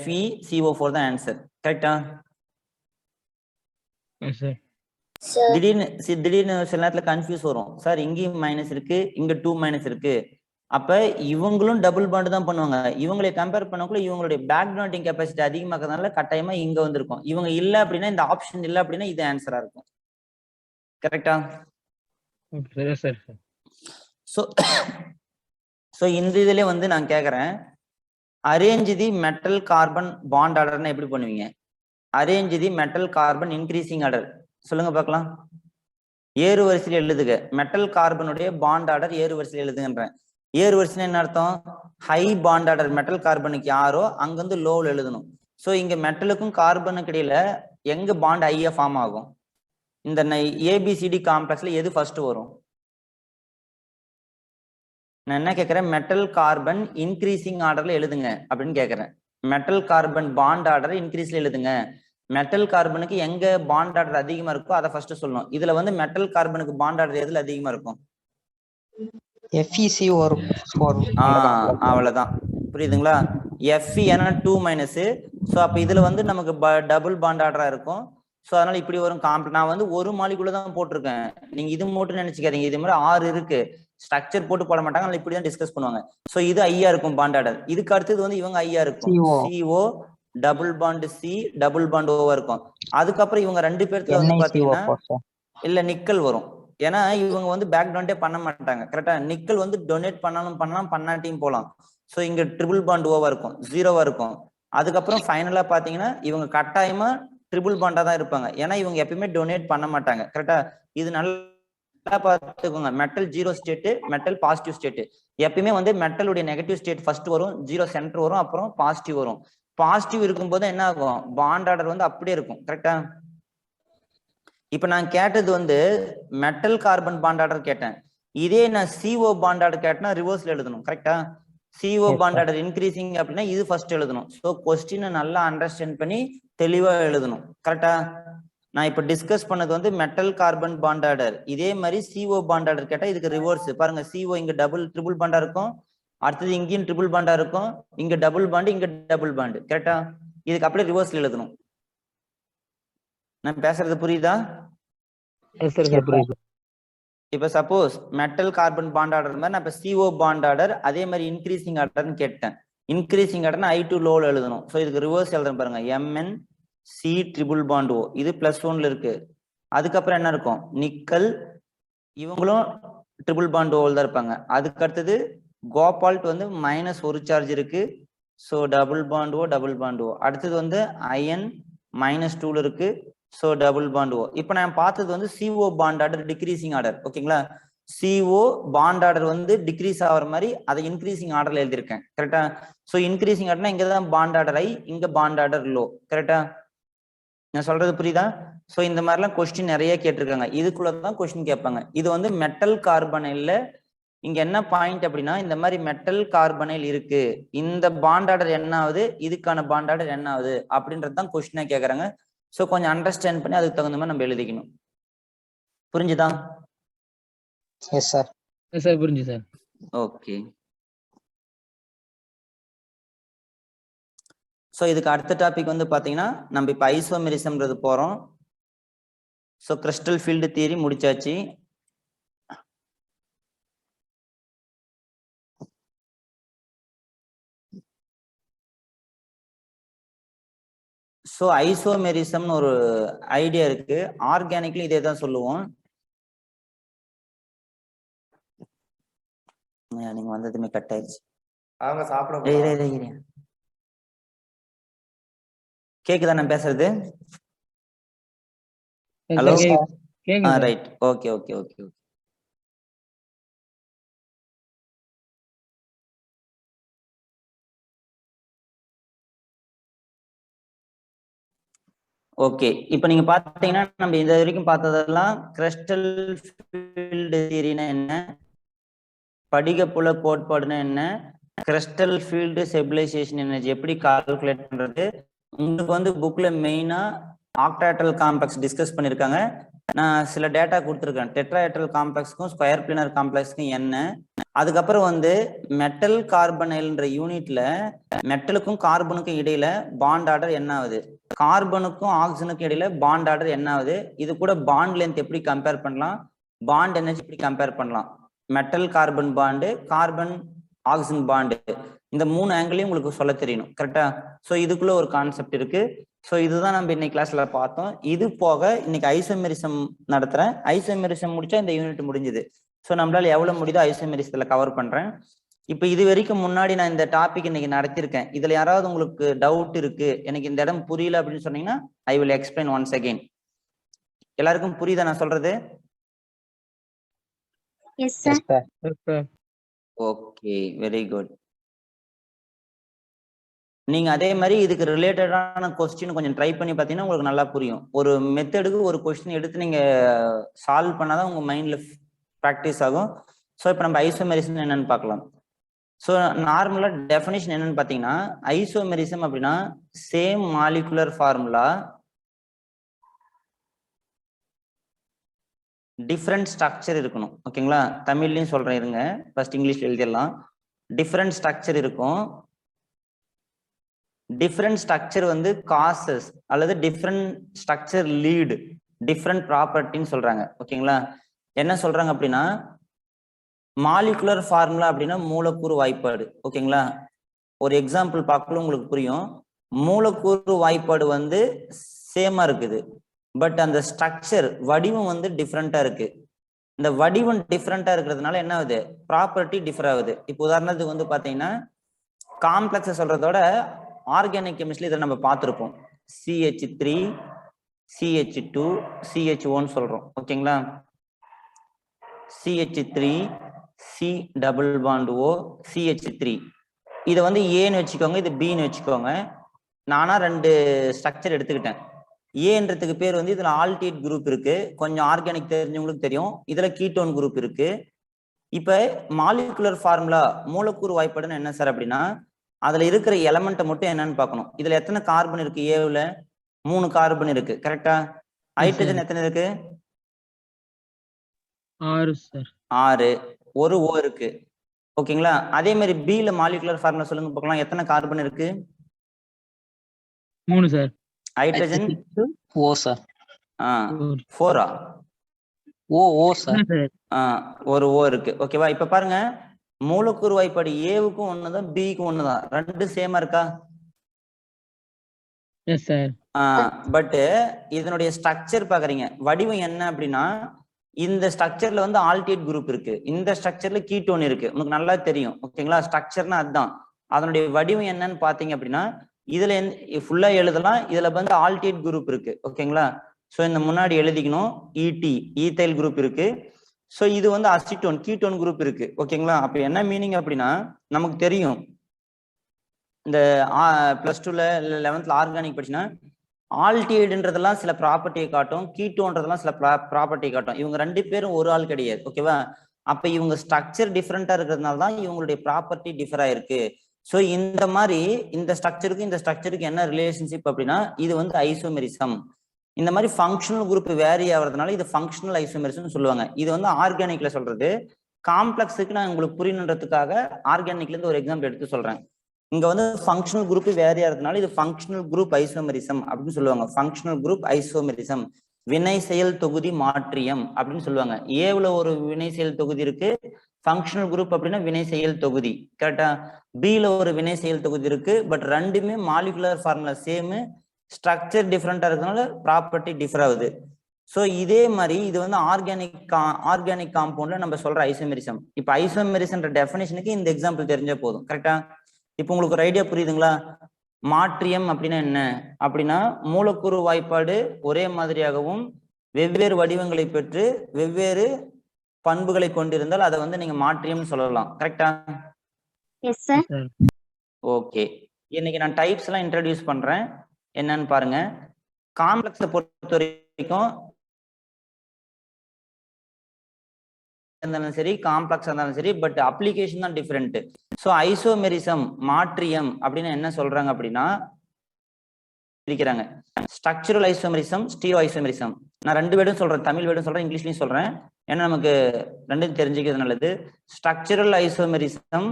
FeCO4 தான் ஆன்சர். கரெக்டா? திடீர்னு சில நேரத்துல கன்ஃபியூஸ் வரும். சார் இங்கேயும் மைனஸ் இருக்கு, இங்க 2- இருக்கு. அப்ப இவங்களும் டபுள் பாண்ட் தான் பண்ணுவாங்க. இவங்களை கம்பேர் பண்ணக்குள்ள இவங்களுடைய பேக் டொனேட்டிங் கெப்பாசிட்டி அதிகமாக்கிறதுனால கட்டாயமா இங்க வந்திருக்கும். இவங்க இல்ல அப்படின்னா, இந்த ஆப்ஷன் இல்ல அப்படின்னா இது ஆன்சரா இருக்கும். கரெக்டா? சோ இந்த இதுல வந்து நான் கேக்குறேன், arrange the metal carbon bond ஆர்டர்னா எப்படி பண்ணுவீங்க? Arrange the metal carbon increasing order சொல்லுங்க பார்க்கலாம். ஏறு வரிசையில் எழுதுக. மெட்டல் கார்பனுடைய பாண்ட் ஆர்டர் ஏறு வரிசையில் எழுதுங்கன்றேன். ஏறு வரிசை என்ன அர்த்தம்? ஹை பாண்ட் ஆர்டர் மெட்டல் கார்பனுக்கு யாரோ அங்கிருந்து லோவில் எழுதணும். ஸோ இங்க மெட்டலுக்கும் கார்பனுக்கு இடையில எங்க பாண்ட் ஐயா ஃபார்ம் ஆகும்? இந்த ABCD காம்ப்ளெக்ஸ்ல எது ஃபர்ஸ்ட் வரும்? நான் என்ன கேட்கிறேன், மெட்டல் கார்பன் இன்க்ரீசிங் ஆர்டர்ல எழுதுங்க அப்படின்னு கேட்கிறேன். மெட்டல் கார்பன் பாண்ட் ஆர்டர் இன்க்ரீஸ்ல எழுதுங்க. மெட்டல் கார்பனுக்கு எங்க பாண்ட் ஆர்டர் அதிகமா இருக்கோ அதை ஃபர்ஸ்ட் சொல்லணும். இதுல வந்து மெட்டல் கார்பனுக்கு பாண்ட் ஆர்டர் எதுல அதிகமா இருக்கும்? FeCO4. அவ்வளவுதான். புரியுதுங்களா? Fe ஏன்னா 2-. ஸோ அப்ப இதுல வந்து நமக்கு டபுள் பாண்ட் ஆர்டரா இருக்கும். ஸோ அதனால இப்படி வரும். நான் வந்து ஒரு மாலிகுல தான் போட்டிருக்கேன். நீங்க இது மட்டும் நினைச்சுக்காதீங்க. இது மாதிரி 6 இருக்கு. ஸ்ட்ரக்சர் போட்டு போட மாட்டாங்க. அதனால இப்படிதான் டிஸ்கஸ் பண்ணுவாங்க. ஸோ இது ஐயா இருக்கும் பாண்ட் ஆர்டர். இதுக்கு அடுத்தது வந்து இவங்க ஐயா இருக்கும். CO double bond C double bond ஓவா இருக்கும். அதுக்கப்புறம் இவங்க 2 பேருக்கு வந்து பாத்தீங்கன்னா இல்ல நிக்கல் வரும். ஏன்னா இவங்க வந்து பேக் டொனேட்டே பண்ண மாட்டாங்க. கரெக்டா? நிக்கல் வந்து டொனேட் பண்ணாலும் பண்ணலாம், பண்ணாட்டியும் போலாம். ஸோ இங்க ட்ரிபிள் பாண்ட் ஓவா இருக்கும், 0வா இருக்கும். அதுக்கப்புறம் ஃபைனலா பாத்தீங்கன்னா இவங்க கட்டாயமா ட்ரிபிள் பாண்டா தான் இருப்பாங்க. ஏன்னா இவங்க எப்பயுமே டொனேட் பண்ண மாட்டாங்க. கரெக்டா? இது நல்லா பார்த்துக்கோங்க. Metal 0 state, metal positive state. எப்பயுமே வந்து மெட்டலுடைய நெகட்டிவ் ஸ்டேட் ஃபர்ஸ்ட் வரும், 0 சென்டர் வரும், அப்புறம் பாசிட்டிவ் வரும். பாசிட்டிவ் இருக்கும்போது என்ன ஆகும்? பாண்ட் ஆர்டர் வந்து அப்படியே இருக்கும். கரெக்டா? இப்ப நான் கேட்டது வந்து மெட்டல் கார்பன் பாண்ட் ஆர்டர் கேட்டேன். இதே நான் CO பாண்ட் ஆர்டர் கேட்டேன்னா ரிவர்ஸ்ல எழுதணும். கரெக்டா? CO பாண்ட் ஆர்டர் இன்க்ரீசிங் அப்படின்னா இது ஃபர்ஸ்ட் எழுதணும். ஸோ கொஸ்டினை நல்லா அண்டர்ஸ்டாண்ட் பண்ணி தெளிவா எழுதணும். கரெக்டா? நான் இப்ப டிஸ்கஸ் பண்ணது வந்து மெட்டல் கார்பன் பாண்ட் ஆர்டர். இதே மாதிரி CO பாண்ட் ஆர்டர் கேட்டா இதுக்கு ரிவர்ஸ் பாருங்க. CO இங்க ட்ரிபிள் பாண்டா இருக்கும், அடுத்தது இங்கேயும் ட்ரிபிள் பாண்டா இருக்கும், இங்க டபுள் பாண்டு, இங்க டபுள் பாண்டு. கரெக்டா? இதுக்கு அப்படியே ரிவர்ஸ்ல எழுதணும். நான் பேசுறது புரியுதா? இப்ப suppose metal carbon bond order மாதிரி நான் இப்ப CO பாண்ட் ஆர்டர் அதே மாதிரி இன்க்ரீசிங் ஆர்டர்னு கேட்டேன். இன்க்ரீசிங் ஆர்டர்னா I2 லோல எழுதணும். ஸோ இதுக்கு ரிவர்ஸ் எழுதுறேன் பாருங்க. MnC ட்ரிபிள் பாண்ட் O இது +1ல இருக்கு. அதுக்கப்புறம் என்ன இருக்கும்? நிக்கல் இவங்களும் ட்ரிபிள் பாண்ட் ஓவில் தான் இருப்பாங்க. அதுக்கு அடுத்தது கோபால்ட் வந்து -1 சார்ஜ் இருக்கு. So double bond O. அடுத்தது வந்து அயன் -2ல இருக்கு. So double bond O. இப்போ நான் பார்த்தது வந்து CO bond order decreasing order. ஓகேங்களா? CO பாண்ட் ஆர்டர் வந்து டிக்ரீஸ் ஆகிற மாதிரி அதை இன்க்ரீசிங் ஆர்டர்ல எழுதியிருக்கேன். கரெக்டா? ஸோ இன்க்ரீசிங் ஆர்டர்னா இங்க தான் பாண்ட் ஆர்டர் ஐ, இங்க பாண்ட் ஆர்டர் லோ. கரெக்டா? நான் சொல்றது புரியுதா? ஸோ இந்த மாதிரிலாம் கொஸ்டின் நிறைய கேட்டிருக்காங்க. இதுக்குள்ளதான் கொஸ்டின் கேட்பாங்க. இது வந்து மெட்டல் கார்பனைல்ல இங்க என்ன பாயிண்ட் அப்படின்னா, இந்த மாதிரி மெட்டல் கார்பனைல் இருக்கு, இந்த பாண்ட் ஆர்டர் என்ன ஆகுது, இதுக்கான பாண்ட் ஆர்டர் என்ன ஆகுது அப்படின்றது தான் கொஸ்டினா கேட்கறாங்க. ஸோ கொஞ்சம் அண்டர்ஸ்டாண்ட் பண்ணி அதுக்கு தகுந்த மாதிரி நம்ம எழுதிக்கணும். புரிஞ்சுதா? S sir. எஸ் சார், புரிஞ்சு சார். ஓகே. ஸோ இதுக்கு அடுத்த டாபிக் வந்து பாத்தீங்கன்னா நம்ம இப்ப ஐசோமெரிசம்ன்றது போறோம். ஸோ கிறிஸ்டல் ஃபீல்டு தியரி முடிச்சாச்சு. ஸோ ஐசோமெரிசம்னு ஒரு ஐடியா இருக்கு. ஆர்கானிக்லி இதே தான் சொல்லுவோம். நீங்க வந்ததுமே கட் ஆயிடுச்சு. அவங்க சாப்பிட கேக்குதா நான் பேசுறது? ஹலோ, கேக்குது. Right. Okay okay okay okay. Okay, இப்போ நீங்க பாத்தீங்கன்னா நம்ம இந்த வரைக்கும் பார்த்ததெல்லாம் கிறிஸ்டல் ஃபீல்டு தியரினா என்ன, படிகப்புல கோட்பாடுனா என்ன, கிறிஸ்டல் ஃபீல்டு ஸ்டெபிலைசேஷன் எனர்ஜி எப்படி கால்குலேட் பண்றது. உங்களுக்கு வந்து புக்ல மெயினா ஆக்டாய்டல் காம்ப்ளெக்ஸ் டிஸ்கஸ் பண்ணிருக்காங்க. நான் சில டேட்டா கொடுத்துருக்கேன். டெட்ராஹெட்ரல் காம்ப்ளெக்ஸ்க்கும் ஸ்கொயர் பிளானர் காம்ப்ளெக்ஸ்க்கும் என்ன. அதுக்கப்புறம் வந்து மெட்டல் கார்பனைல்ன்ற யூனிட்ல மெட்டலுக்கும் கார்பனுக்கும் இடையில பாண்ட் ஆர்டர் என்ன ஆகுது, கார்பனுக்கும் ஆக்சிஜனுக்கும் இடையில பாண்ட் ஆர்டர் என்ன ஆகுது, இது கூட பாண்ட் லென்த் எப்படி கம்பேர் பண்ணலாம், பாண்ட் எனர்ஜி எப்படி கம்பேர் பண்ணலாம், metal carbon bond, carbon oxygen bond, இந்த 3 ஆங்கிளையும் உங்களுக்கு சொல்ல தெரியணும். கரெக்டா? ஸோ இதுக்குள்ள ஒரு கான்செப்ட் இருக்கு. ஸோ இதுதான் நம்ம இன்னைக்கு கிளாஸ்ல பார்த்தோம். இது போக இன்னைக்கு ஐசோமெரிசம் நடத்துறேன். ஐசோமெரிசம் முடிச்சா இந்த யூனிட் முடிஞ்சுது. ஸோ நம்மளால எவ்வளவு முடியுதோ ஐசோமெரிசத்துல கவர் பண்றேன். இப்போ இது வரைக்கும் முன்னாடி நான் இந்த டாபிக் இன்னைக்கு நடத்திருக்கேன். இதுல யாராவது உங்களுக்கு டவுட் இருக்கு, எனக்கு இந்த இடம் புரியல அப்படின்னு சொன்னீங்கன்னா I will explain once again. எல்லாருக்கும் புரியுதா நான் சொல்றது? Yes, sir. Okay, very good. நீங்க அதே மாதிரி இதுக்கு ரிலேட்டடான கொஸ்டின் கொஞ்சம் ட்ரை பண்ணி பார்த்தீங்கன்னா உங்களுக்கு நல்லா புரியும். ஒரு மெத்தடுக்கு ஒரு கொஸ்டின் எடுத்து நீங்க சால்வ் பண்ணாதான் உங்க மைண்ட்ல ப்ராக்டிஸ் ஆகும். ஸோ இப்போ நம்ம ஐசோமெரிசம் என்னன்னு பார்க்கலாம். ஸோ நார்மலா டெஃபினிஷன் என்னன்னு பார்த்தீங்கன்னா, ஐசோமெரிசம் அப்படின்னா same molecular formula different structure இருக்கணும். ஓகேங்களா? தமிழ்லையும் சொல்றேன் இருங்க, ஃபர்ஸ்ட் இங்கிலீஷ்ல எழுதிடலாம். டிஃப்ரெண்ட் ஸ்ட்ரக்சர் இருக்கும். டிஃப்ரெண்ட் ஸ்ட்ரக்சர் வந்து காசஸ் அல்லது டிஃப்ரெண்ட் ஸ்ட்ரக்சர் லீடு டிஃப்ரெண்ட் ப்ராப்பர்ட்டின்னு சொல்றாங்க. ஓகேங்களா? என்ன சொல்றாங்க அப்படின்னா, மாலிகுலர் ஃபார்முலா அப்படின்னா மூலக்கூறு வாய்ப்பாடு. ஓகேங்களா? ஒரு எக்ஸாம்பிள் பார்க்கல உங்களுக்கு புரியும். மூலக்கூறு வாய்ப்பாடு வந்து சேமா இருக்குது, பட் அந்த ஸ்ட்ரக்சர் வடிவம் வந்து டிஃப்ரெண்டா இருக்கு. இந்த வடிவம் டிஃப்ரெண்டா இருக்கிறதுனால என்ன ஆகுது, ப்ராப்பர்ட்டி டிஃபர் ஆகுது. இப்போ உதாரணத்துக்கு வந்து பாத்தீங்கன்னா காம்ப்ளெக்ஸ் சொல்றதோட ஆர்கானிக் கெமிஸ்ட்ரி இதை நம்ம பார்த்துருப்போம். CH3 CH2 CH1 சொல்றோம். ஓகேங்களா? CH3 C double bond O CH3 இதை வந்து ஏன்னு வச்சுக்கோங்க, இது பின்னு வச்சுக்கோங்க. நானா 2 ஸ்ட்ரக்சர் எடுத்துக்கிட்டேன். ஏன்றதுக்கு பேர் வந்து இதுல ஆல்டிஹைட் குரூப் இருக்கு, கொஞ்சம் ஆர்கானிக் தெரிஞ்சவங்களுக்கு தெரியும். இதுல கீட்டோன் குரூப் இருக்கு. இப்ப மாலிகுலர் ஃபார்முலா மூலக்கூறு வாய்ப்பாடுன்னு என்ன சார் அப்படின்னா, அதுல இருக்கிற எலமெண்ட்டை மட்டும் என்னன்னு பார்க்கணும். இதுல எத்தனை கார்பன் இருக்கு? ஏவுல 3 கார்பன் இருக்கு. கரெக்டா? ஹைட்ரஜன் எத்தனை இருக்கு? 6 சார். 6. ஒரு O இருக்கு. ஓகேங்களா? அதே மாதிரி பில மாலிகுலர் ஃபார்முலா சொல்லுங்க பார்க்கலாம். எத்தனை கார்பன் இருக்கு? 3 சார். ஹைட்ரஜன் ஓ சார். 4ஆ? ஓ சார். ஒரு O இருக்கு. ஓகேவா? இப்ப பாருங்க, மூலக்கூறு வாய்ப்பாடு ஏவுக்கும் ஒண்ணுதான், பிக்கும் ஒண்ணுதான், 2 சேமா இருக்கா? Yes sir. பட் இதனுடைய ஸ்ட்ரக்சர் பாக்குறீங்க, வடிவம் என்ன அப்படின்னா, இந்த ஸ்ட்ரக்சர்ல வந்து ஆல்டிஹைட் குரூப் இருக்கு, இந்த ஸ்ட்ரக்சர்ல கீட்டோன் இருக்கு. உங்களுக்கு நல்லா தெரியும். ஓகேங்களா? ஸ்ட்ரக்சர்னா அதுதான். அதனுடைய வடிவம் என்னன்னு பாத்தீங்க அப்படின்னா, இதுல ஃபுல்லா எழுதலாம். இதுல வந்து ஆல்டிஹைட் குரூப் இருக்கு. ஓகேங்களா? ஸோ இந்த முன்னாடி எழுதிக்கணும், ET ஈத்தைல் குரூப் இருக்கு. ஸோ இது வந்து அசிட்டோன் கீட்டோன் குரூப் இருக்கு. ஓகேங்களா? அப்ப என்ன மீனிங் அப்படின்னா நமக்கு தெரியும் இந்த +2ல 11th ஆர்கானிக் படிச்சுன்னா ஆல்டிஹைடுன்றதெல்லாம் சில ப்ராப்பர்ட்டியை காட்டும், கீட்டோன்றதெல்லாம் சில ப்ராப்பர்ட்டியை காட்டும். இவங்க 2 பேரும் ஒரு ஆள் கிடையாது. ஓகேவா? அப்ப இவங்க ஸ்ட்ரக்சர் டிஃப்ரெண்டா இருக்கிறதுனால தான் இவங்களுடைய ப்ராப்பர்ட்டி டிஃபர் ஆயிருக்கு. ஸோ இந்த மாதிரி இந்த ஸ்ட்ரக்சருக்கு இந்த ஸ்ட்ரக்சருக்கு என்ன ரிலேஷன்ஷிப் அப்படின்னா இது வந்து ஐசோமெரிசம். இந்த மாதிரி ஃபங்க்ஷனல் குரூப் வேரி ஆகிறதுனால இது ஃபங்க்ஷனல் ஐசோமெரிசம் சொல்லுவாங்க. இது வந்து ஆர்கானிக்ல சொல்றது. காம்ப்ளெக்ஸுக்கு நான் உங்களுக்கு புரியணுன்றதுக்காக ஆர்கானிக்ல இருந்து ஒரு எக்ஸாம்பிள் எடுத்து சொல்றேன். இங்க வந்து ஃபங்க்ஷனல் குரூப் வேரியா இருக்கிறதுனால இது ஃபங்க்ஷனல் குரூப் ஐசோமெரிசம் அப்படின்னு சொல்லுவாங்க. ஃபங்க்ஷனல் குரூப் ஐசோமெரிசம், வினை செயல் தொகுதி மாற்றியம் அப்படின்னு சொல்லுவாங்க. ஏவுல ஒரு வினை செயல் தொகுதி இருக்கு, ஃபங்க்ஷனல் குரூப் அப்படின்னா வினை செயல் தொகுதி. கரெக்டா? பில ஒரு வினை செயல் தொகுதி இருக்கு, பட் ரெண்டுமே மாலிகுலர் ஃபார்முலா சேம், ஸ்ட்ரக்சர் டிஃப்ரெண்டா இருக்கிறதுனால ப்ராப்பர்ட்டி டிஃபர் ஆகுது. ஸோ இதே மாதிரி இது வந்து ஆர்கானிக் காம்பவுண்ட்ல நம்ம சொல்ற ஐசோமெரிசம். இப்போ ஐசோமெரிசம்ன்ற டெஃபினேஷனுக்கு இந்த எக்ஸாம்பிள் தெரிஞ்சா போதும். கரெக்டா? இப்போ உங்களுக்கு ஒரு ஐடியா புரியுதுங்களா? மாற்றியம் அப்படின்னா என்ன அப்படின்னா மூலக்கூறு வாய்ப்பாடு ஒரே மாதிரியாகவும் வெவ்வேறு வடிவங்களை பெற்று வெவ்வேறு பண்புகளை கொண்டிருந்தால் அதை வந்து நீங்க மாற்றியம் சொல்லலாம். கரெக்டா? Yes sir. ஓகே, இன்னைக்கு நான் டைப்ஸ் எல்லாம் இன்ட்ரடியூஸ் பண்றேன். என்னன்னு பாருங்க. காம்ப்ளெக்ஸை பொறுத்த வரைக்கும் இருந்தாலும் சரி, காம்ப்ளெக்ஸ் இருந்தாலும் சரி, பட் அப்ளிகேஷன் தான் டிஃபரெண்ட். ஸோ ஐசோமெரிசம் மாற்றியம் அப்படின்னு என்ன சொல்றாங்க அப்படின்னா பிரிக்கிறாங்க. Structural isomerism, stereo isomerism. நான் 2 வேர்டும் சொல்றேன், தமிழ் வேர்டும் சொல்றேன், இங்கிலீஷ்லயும் சொல்றேன். ஏன்னா நமக்கு 2 தெரிஞ்சுக்கிறது நல்லது. ஸ்ட்ரக்சரல் ஐசோமெரிசம்,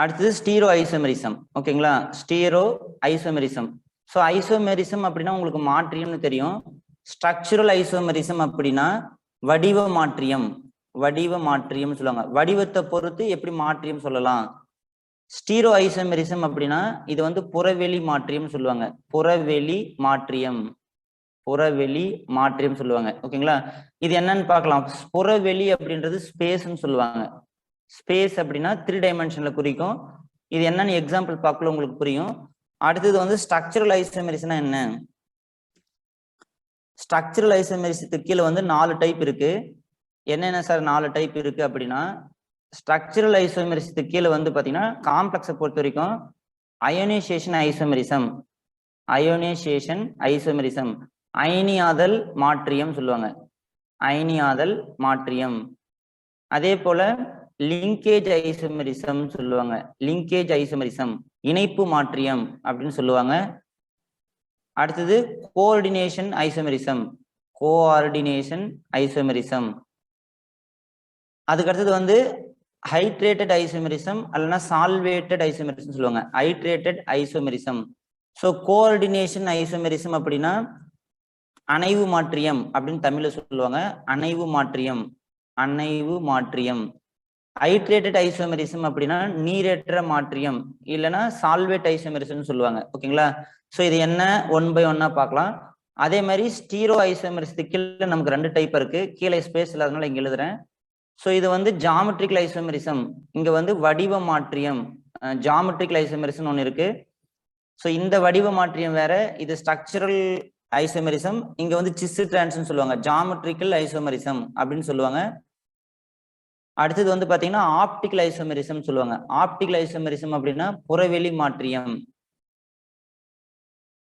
அடுத்தது ஸ்டீரியோ ஐசோமெரிசம். ஓகேங்களா? Stereo isomerism. ஸோ ஐசோமெரிசம் அப்படின்னா உங்களுக்கு மாற்றியம்னு தெரியும். ஸ்ட்ரக்சரல் ஐசோமெரிசம் அப்படின்னா வடிவ மாற்றியம். வடிவ மாற்றியம் சொல்லுவாங்க. வடிவத்தை பொறுத்து எப்படி மாற்றியம் சொல்லலாம். ஸ்டீரியோ ஐசோமெரிசம் அப்படின்னா இது வந்து புறவெளி மாற்றியம் சொல்லுவாங்க. புறவெளி மாற்றியம், புறவெளி மாற்றியம் சொல்லுவாங்க. ஓகேங்களா? இது என்னன்னு பார்க்கலாம். புறவெளி அப்படின்றது ஸ்பேஸ்ன்னு சொல்லுவாங்க. ஸ்பேஸ் அப்படின்னா 3 டைமென்ஷன்ல குறிக்கும். இது என்னன்னு எக்ஸாம்பிள் பார்க்கல உங்களுக்கு புரியும். அடுத்தது வந்து ஸ்ட்ரக்சரல் ஐசோமெரிசம்னா என்ன? ஸ்ட்ரக்சரல் ஐசோமெரிசத்துக்கு கீழே வந்து 4 டைப் இருக்கு. என்னென்ன சார் 4 டைப் இருக்கு அப்படின்னா ஸ்ட்ரக்சரல் ஐசோமெரிசத்துக்கு கீழே வந்து பாத்தீங்கன்னா காம்ப்ளெக்ஸை பொறுத்த வரைக்கும் அயோனைசேஷன் ஐசோமெரிசம், அயோனைசேஷன் ஐசோமெரிசம், அயனியாதல் மாற்றியம் சொல்லுவாங்க. அயனியாதல் மாற்றியம். அதே போல லிங்கேஜ் ஐசோமெரிசம் சொல்லுவாங்க. லிங்கேஜ் ஐசோமெரிசம், இணைப்பு மாற்றியம் அப்படின்னு சொல்லுவாங்க. அடுத்தது கோஆர்டினேஷன் ஐசோமெரிசம், கோஆர்டினேஷன் ஐசோமெரிசம். அதுக்கு அடுத்தது வந்து ஹைட்ரேட்டட் ஐசோமெரிசம் அல்லனா சால்வேட்டட் ஐசோமெரிசம் சொல்லுவாங்க. Hydrated isomerism. So coordination isomerism அப்படின்னா அணைவு மாற்றியம் அப்படின்னு தமிழ்ல சொல்லுவாங்க. அணைவு மாற்றியம், அணைவு மாற்றியம். ஹைட்ரேட்டட் ஐசோமெரிசம் அப்படின்னா நீரேற்ற மாற்றியம் இல்லைன்னா சால்வேட் ஐசோமெரிசம் சொல்லுவாங்க. ஓகேங்களா? ஸோ இது என்ன 1 by 1 பார்க்கலாம். அதே மாதிரி ஸ்டீரியோ ஐசோமெரிசத்துக்கு கீழே நமக்கு 2 டைப் இருக்கு. கீழே ஸ்பேஸ் இல்லாதனால இங்க எழுதுறேன். ஸோ இது வந்து ஜாமெட்ரிக்கல் ஐசோமெரிசம், இங்க வந்து வடிவ மாற்றியம். ஜாமெட்ரிக்கல் ஐசோமெரிசம் ஒன்று இருக்கு. ஸோ இந்த வடிவ மாற்றியம் வேற, இது ஸ்ட்ரக்சரல் ஐசோமெரிசம். இங்க வந்து சிஸ் டிரான்ஸ்னு சொல்லுவாங்க. ஜாமெட்ரிக்கல் ஐசோமெரிசம் அப்படின்னு சொல்லுவாங்க. அடுத்தது வந்து பாத்தீங்கன்னா ஆப்டிக்கல் ஐசோமெரிசம் சொல்லுவாங்க. ஆப்டிக்கல் ஐசோமெரிசம் அப்படின்னா புறவெளி மாற்றியம்.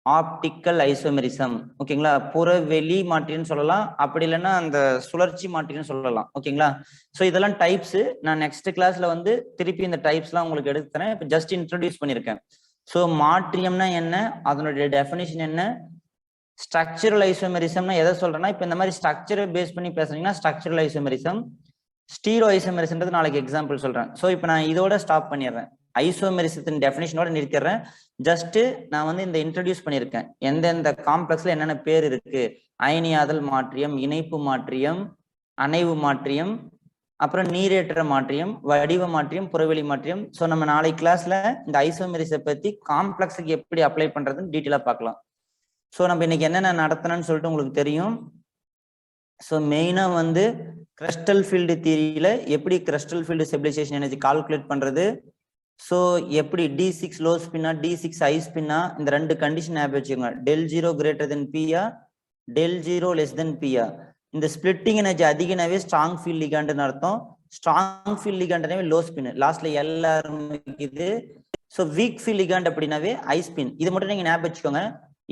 Optical isomerism. ஓகேங்களா? புறவெளி மாற்றின்னு சொல்லலாம், அப்படி இல்லைன்னா அந்த சுழற்சி மாற்றின்னு சொல்லலாம். ஓகேங்களா? ஸோ இதெல்லாம் டைப்ஸ். நான் நெக்ஸ்ட் கிளாஸ்ல வந்து திருப்பி இந்த டைப்ஸ்லாம் உங்களுக்கு எடுத்து தரேன். இப்போ ஜஸ்ட் இன்ட்ரோடியூஸ் பண்ணியிருக்கேன். ஸோ மாற்றியம்னா என்ன, அதனுடைய டெஃபினிஷன் என்ன, ஸ்ட்ரக்சரல் ஐசோமெரிசம்னா எதை சொல்றேன்னா இப்போ இந்த மாதிரி ஸ்ட்ரக்சரை பேஸ் பண்ணி பேசுறீங்கன்னா ஸ்ட்ரக்சரல் ஐசோமெரிசம். ஸ்டீரியோ ஐசோமெரிசம்ன்றது நாளைக்கு எக்ஸாம்பிள் சொல்றேன். ஸோ இப்போ நான் இதோட ஸ்டாப் பண்ணிடுறேன். ஐசோமெரிசத்தின் டெஃபினிஷனோட நிறுத்திடுறேன். ஜஸ்ட் நான் வந்து இந்த இன்ட்ரடியூஸ் பண்ணியிருக்கேன் எந்தெந்த காம்ப்ளெக்ஸ்ல என்னென்ன பேர் இருக்கு. அயனியாதல் மாற்றியம், இணைப்பு மாற்றியம், அணைவு மாற்றியம், அப்புறம் நீரேற்ற மாற்றியம், வடிவ மாற்றியம், புறவெளி மாற்றியம். ஸோ நம்ம நாளை கிளாஸ்ல இந்த ஐசோமெரிஸை பத்தி காம்ப்ளெக்ஸுக்கு எப்படி அப்ளை பண்றதுன்னு டீட்டெயிலா பார்க்கலாம். ஸோ நம்ம இன்னைக்கு என்னென்ன நடத்தணும்னு சொல்லிட்டு உங்களுக்கு தெரியும். ஸோ மெயினா வந்து கிறிஸ்டல் ஃபீல்டு தியரியில எப்படி crystal field stabilisation energy calculate பண்றது, ஸோ எப்படி D6 லோ ஸ்பின்னா D6 ஹை ஸ்பின்னா இந்த 2 கண்டிஷன் ஆப் வச்சுக்கோங்க. del 0 greater than P, del 0 less than P. இந்த ஸ்பிளிட்டிங் எனர்ஜி அதிகனாவே ஸ்ட்ராங் ஃபீல்ட் லிகாண்ட்னு அர்த்தம். ஸ்ட்ராங் ஃபீல்ட் லிகாண்ட்னாவே லோ ஸ்பின், லாஸ்ட்ல இது. ஸோ வீக் ஃபீல்ட் லிகாண்ட் அப்படின்னாவே ஐ ஸ்பின். இது மட்டும் நீங்க ஞாபகம் வச்சுக்கோங்க.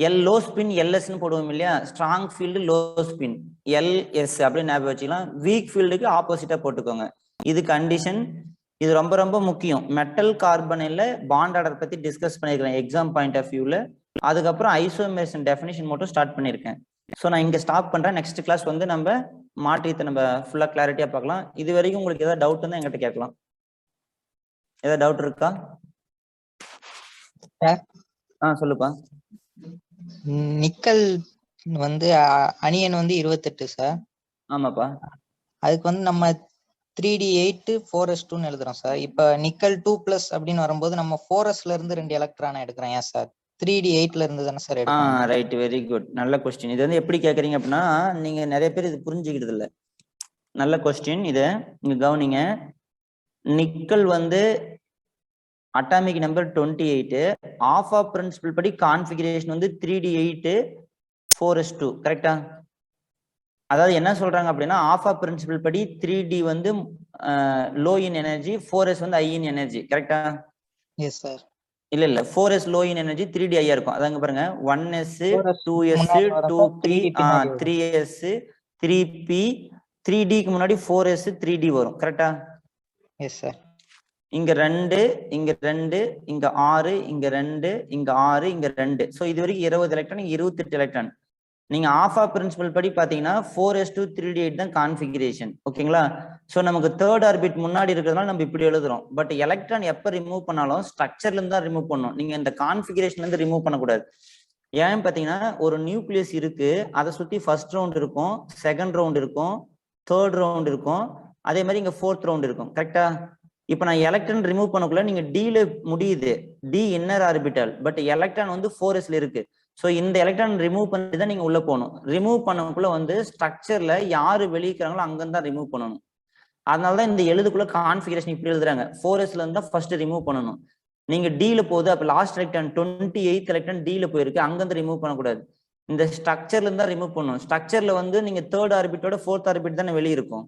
எல் லோ ஸ்பின் எல்எஸ்ன்னு போடுவோம் இல்லையா, strong field low spin LS அப்படின்னு ஞாபகம் வச்சுக்கலாம். வீக் ஃபீல்டுக்கு ஆப்போசிட்டா போட்டுக்கோங்க. இது கண்டிஷன். இது ரொம்ப ரொம்ப முக்கியம். மெட்டல் கார்பனில் பாண்ட் ஆர்டர் பத்தி டிஸ்கஸ் பண்ணிருக்கேன் எக்ஸாம் பாயிண்ட் ஆஃப் வியூல. அதுக்கப்புறம் ஐசோமர்ஸ் டெஃபினிஷன் மட்டும் ஸ்டார்ட் பண்ணியிருக்கேன். ஸோ நான் இங்க ஸ்டாப் பண்றேன். நெக்ஸ்ட் கிளாஸ் வந்து நம்ம மாற்றியத்தை நம்ம ஃபுல்லா கிளாரிட்டியா பார்க்கலாம். இது வரைக்கும் உங்களுக்கு ஏதாவது டவுட் இருந்தா என்கிட்ட கேட்கலாம். ஏதாவது டவுட் இருக்கா? சொல்லுப்பா. நிக்கல் வந்து அணியன் வந்து 28 சார். ஆமாப்பா. அதுக்கு வந்து நம்ம 3d8 4s2 எழுதுறோம் சார். இப்ப நிக்கல் 2+ அப்படின்னு வரும்போது நம்ம 4sல இருந்து 2 எலக்ட்ரானை எடுக்கிறோம். ஏன் சார் 3d8ல இருந்து தானே சார் எடுக்கிறோம்? Right, very good. நல்ல கொஸ்டின். இது வந்து எப்படி கேக்குறீங்க அப்படின்னா, நீங்க நிறைய பேர் இது புரிஞ்சுக்கிறது இல்ல. நல்ல கொஸ்டின். இத நீங்க கவனிங்க. நிக்கல் வந்து atomic number 28. Aufbau principle படி கான்ஃபிகரேஷன் வந்து 3d8 4s2. கரெக்டா? அதாவது என்ன சொல்றாங்க அப்படின்னா, ஆஃப் ஆஃப் பிரின்சிபல் படி 3d வந்து லோ இன் எனர்ஜி, 4s வந்து ஹை இன் எனர்ஜி. கரெக்டா? Yes sir. இல்ல 4s low in energy, 3d ஹையா இருக்கும். அதாங்க பாருங்க, 1s 2s 2p 3s 3p 3dக்கு முன்னாடி 4s 3d வரும். கரெக்டா? Yes sir. இங்க 2 இங்க 2 இங்க 6 இங்க 2 இங்க 6 இங்க 2. ஸோ இது வரைக்கும் 20 எலக்ட்ரான், 28 எலக்ட்ரான். நீங்க ஆஃப் ஆஃப் பிரின்சிபல் படி பாத்தீங்கன்னா 4s2 3d8 தான் கான்ஃபிகரேஷன். ஓகேங்களா? ஸோ நமக்கு தேர்ட் ஆர்பிட் முன்னாடி இருக்கிறதுனால நம்ம இப்படி எழுதுறோம். பட் எலக்ட்ரான் எப்ப ரிமூவ் பண்ணாலும் ஸ்ட்ரக்சர்ல இருந்து தான் ரிமூவ் பண்ணணும். நீங்க இந்த கான்ஃபிகரேஷன்ல இருந்து ரிமூவ் பண்ணக்கூடாது. ஏன் பாத்தீங்கன்னா, ஒரு நியூக்ளியஸ் இருக்கு, அதை சுத்தி ஃபர்ஸ்ட் ரவுண்ட் இருக்கும், செகண்ட் ரவுண்ட் இருக்கும், தேர்ட் ரவுண்ட் இருக்கும், அதே மாதிரி இங்க ஃபோர்த் ரவுண்ட் இருக்கும். கரெக்டா? இப்ப நான் எலக்ட்ரான் ரிமூவ் பண்ணக்குள்ள நீங்க டீல முடியுது, d inner orbital, but electron வந்து 4sல இருக்கு. ஸோ இந்த எலக்ட்ரான் ரிமூவ் பண்ணிட்டு தான் நீங்க உள்ள போகணும். ரிமூவ் பண்ணக்குள்ள வந்து ஸ்ட்ரக்சர்ல யாரு வெளியிக்கிறாங்களோ அங்கிருந்து தான் ரிமூவ் பண்ணணும். அதனாலதான் இந்த எழுதுக்குள்ள கான்ஃபிகரேஷன் இப்படி எழுதுறாங்க. 4sல இருந்தா ஃபர்ஸ்ட் ரிமூவ் பண்ணணும். நீங்க டீல போகுது, அப்ப லாஸ்ட் எலக்ட்ரான் 28th எலக்ட்ரான் டீல போயிருக்கு, அங்கிருந்து ரிமூவ் பண்ணக்கூடாது. இந்த ஸ்ட்ரக்சர்ல இருந்தா ரிமூவ் பண்ணணும். ஸ்ட்ரக்சர்ல வந்து நீங்க தேர்ட் ஆர்பிட்டோட ஃபோர்த் ஆர்பிட் தானே வெளியே இருக்கும்.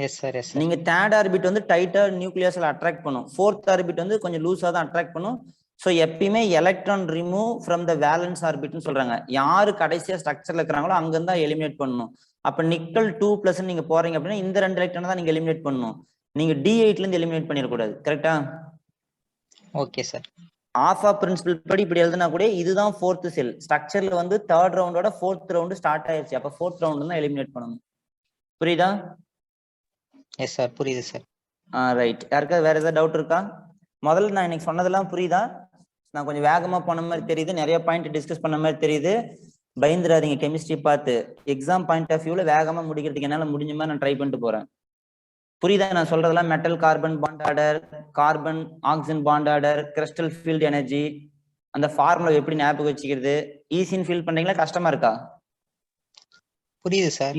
Yes sir. Yes sir. நீங்க தேர்ட் ஆர்பிட் வந்து டைட்டா நியூக்ளியஸ்ல அட்ராக்ட் பண்ணும், ஃபோர்த் ஆர்பிட் வந்து கொஞ்சம் லூஸா தான் அட்ராக்ட் பண்ணும். ஸோ எப்பயுமே electron remove from the valence ஆர்பிட்னு சொல்றாங்க. யாரு கடைசியா ஸ்ட்ரக்சர்ல இருக்கிறாங்களோ அங்கிருந்து தான் எலிமினேட் பண்ணணும். அப்ப நிக்கல் 2+ நீங்க போறீங்க அப்படின்னா இந்த 2 எலக்ட்ரான் தான் நீங்க எலிமினேட் பண்ணணும். நீங்க D8ல இருந்து எலிமினேட் பண்ணிடக்கூடாது. கரெக்டா? Okay sir. Aufbau principle படி இப்படி எழுதுனா கூட இதுதான் ஃபோர்த் செல். ஸ்ட்ரக்சர்ல வந்து தேர்ட் ரவுண்டோட ஃபோர்த் ரவுண்ட் ஸ்டார்ட் ஆயிருச்சு. அப்ப ஃபோர்த் ரவுண்ட் தான் எலிமினேட் பண்ணணும். புரியுதா? எஸ் சார், புரியுது சார். ரைட். யாருக்காவது வேற ஏதாவது டவுட் இருக்கா? முதல்ல நான் இன்னைக்கு சொன்னதெல்லாம் புரியுதா? நான் கொஞ்சம் வேகமா போன மாதிரி தெரியுது, நிறைய பாயிண்ட் டிஸ்கஸ் பண்ண மாதிரி தெரியுது. பயந்துராதீங்க. கெமிஸ்ட்ரி பார்த்து எக்ஸாம் பாயிண்ட் ஆஃப் வியூல வேகமா முடிக்கிறதுக்கு என்னால முடிஞ்ச மாதிரி நான் ட்ரை பண்ணிட்டு போறேன். புரியுதா நான் சொல்றதெல்லாம்? Metal carbon bond order, carbon oxygen bond order, crystal field energy, அந்த ஃபார்முலா எப்படி ஞாபகம் வச்சுக்கிறது, ஈஸின்னு ஃபீல் பண்றீங்களா, கஷ்டமா இருக்கா? புரியுது சார்.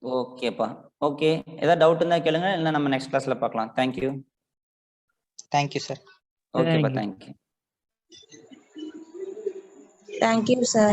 ஓகேப்பா. ஓகே, ஏதாவது டவுட் இருந்தா கேளுங்க, இல்லை நம்ம நெக்ஸ்ட் கிளாஸ்ல பார்க்கலாம். தேங்க்யூ. Thank you sir. ஓகேப்பா, தேங்க்யூ. Thank you, sir.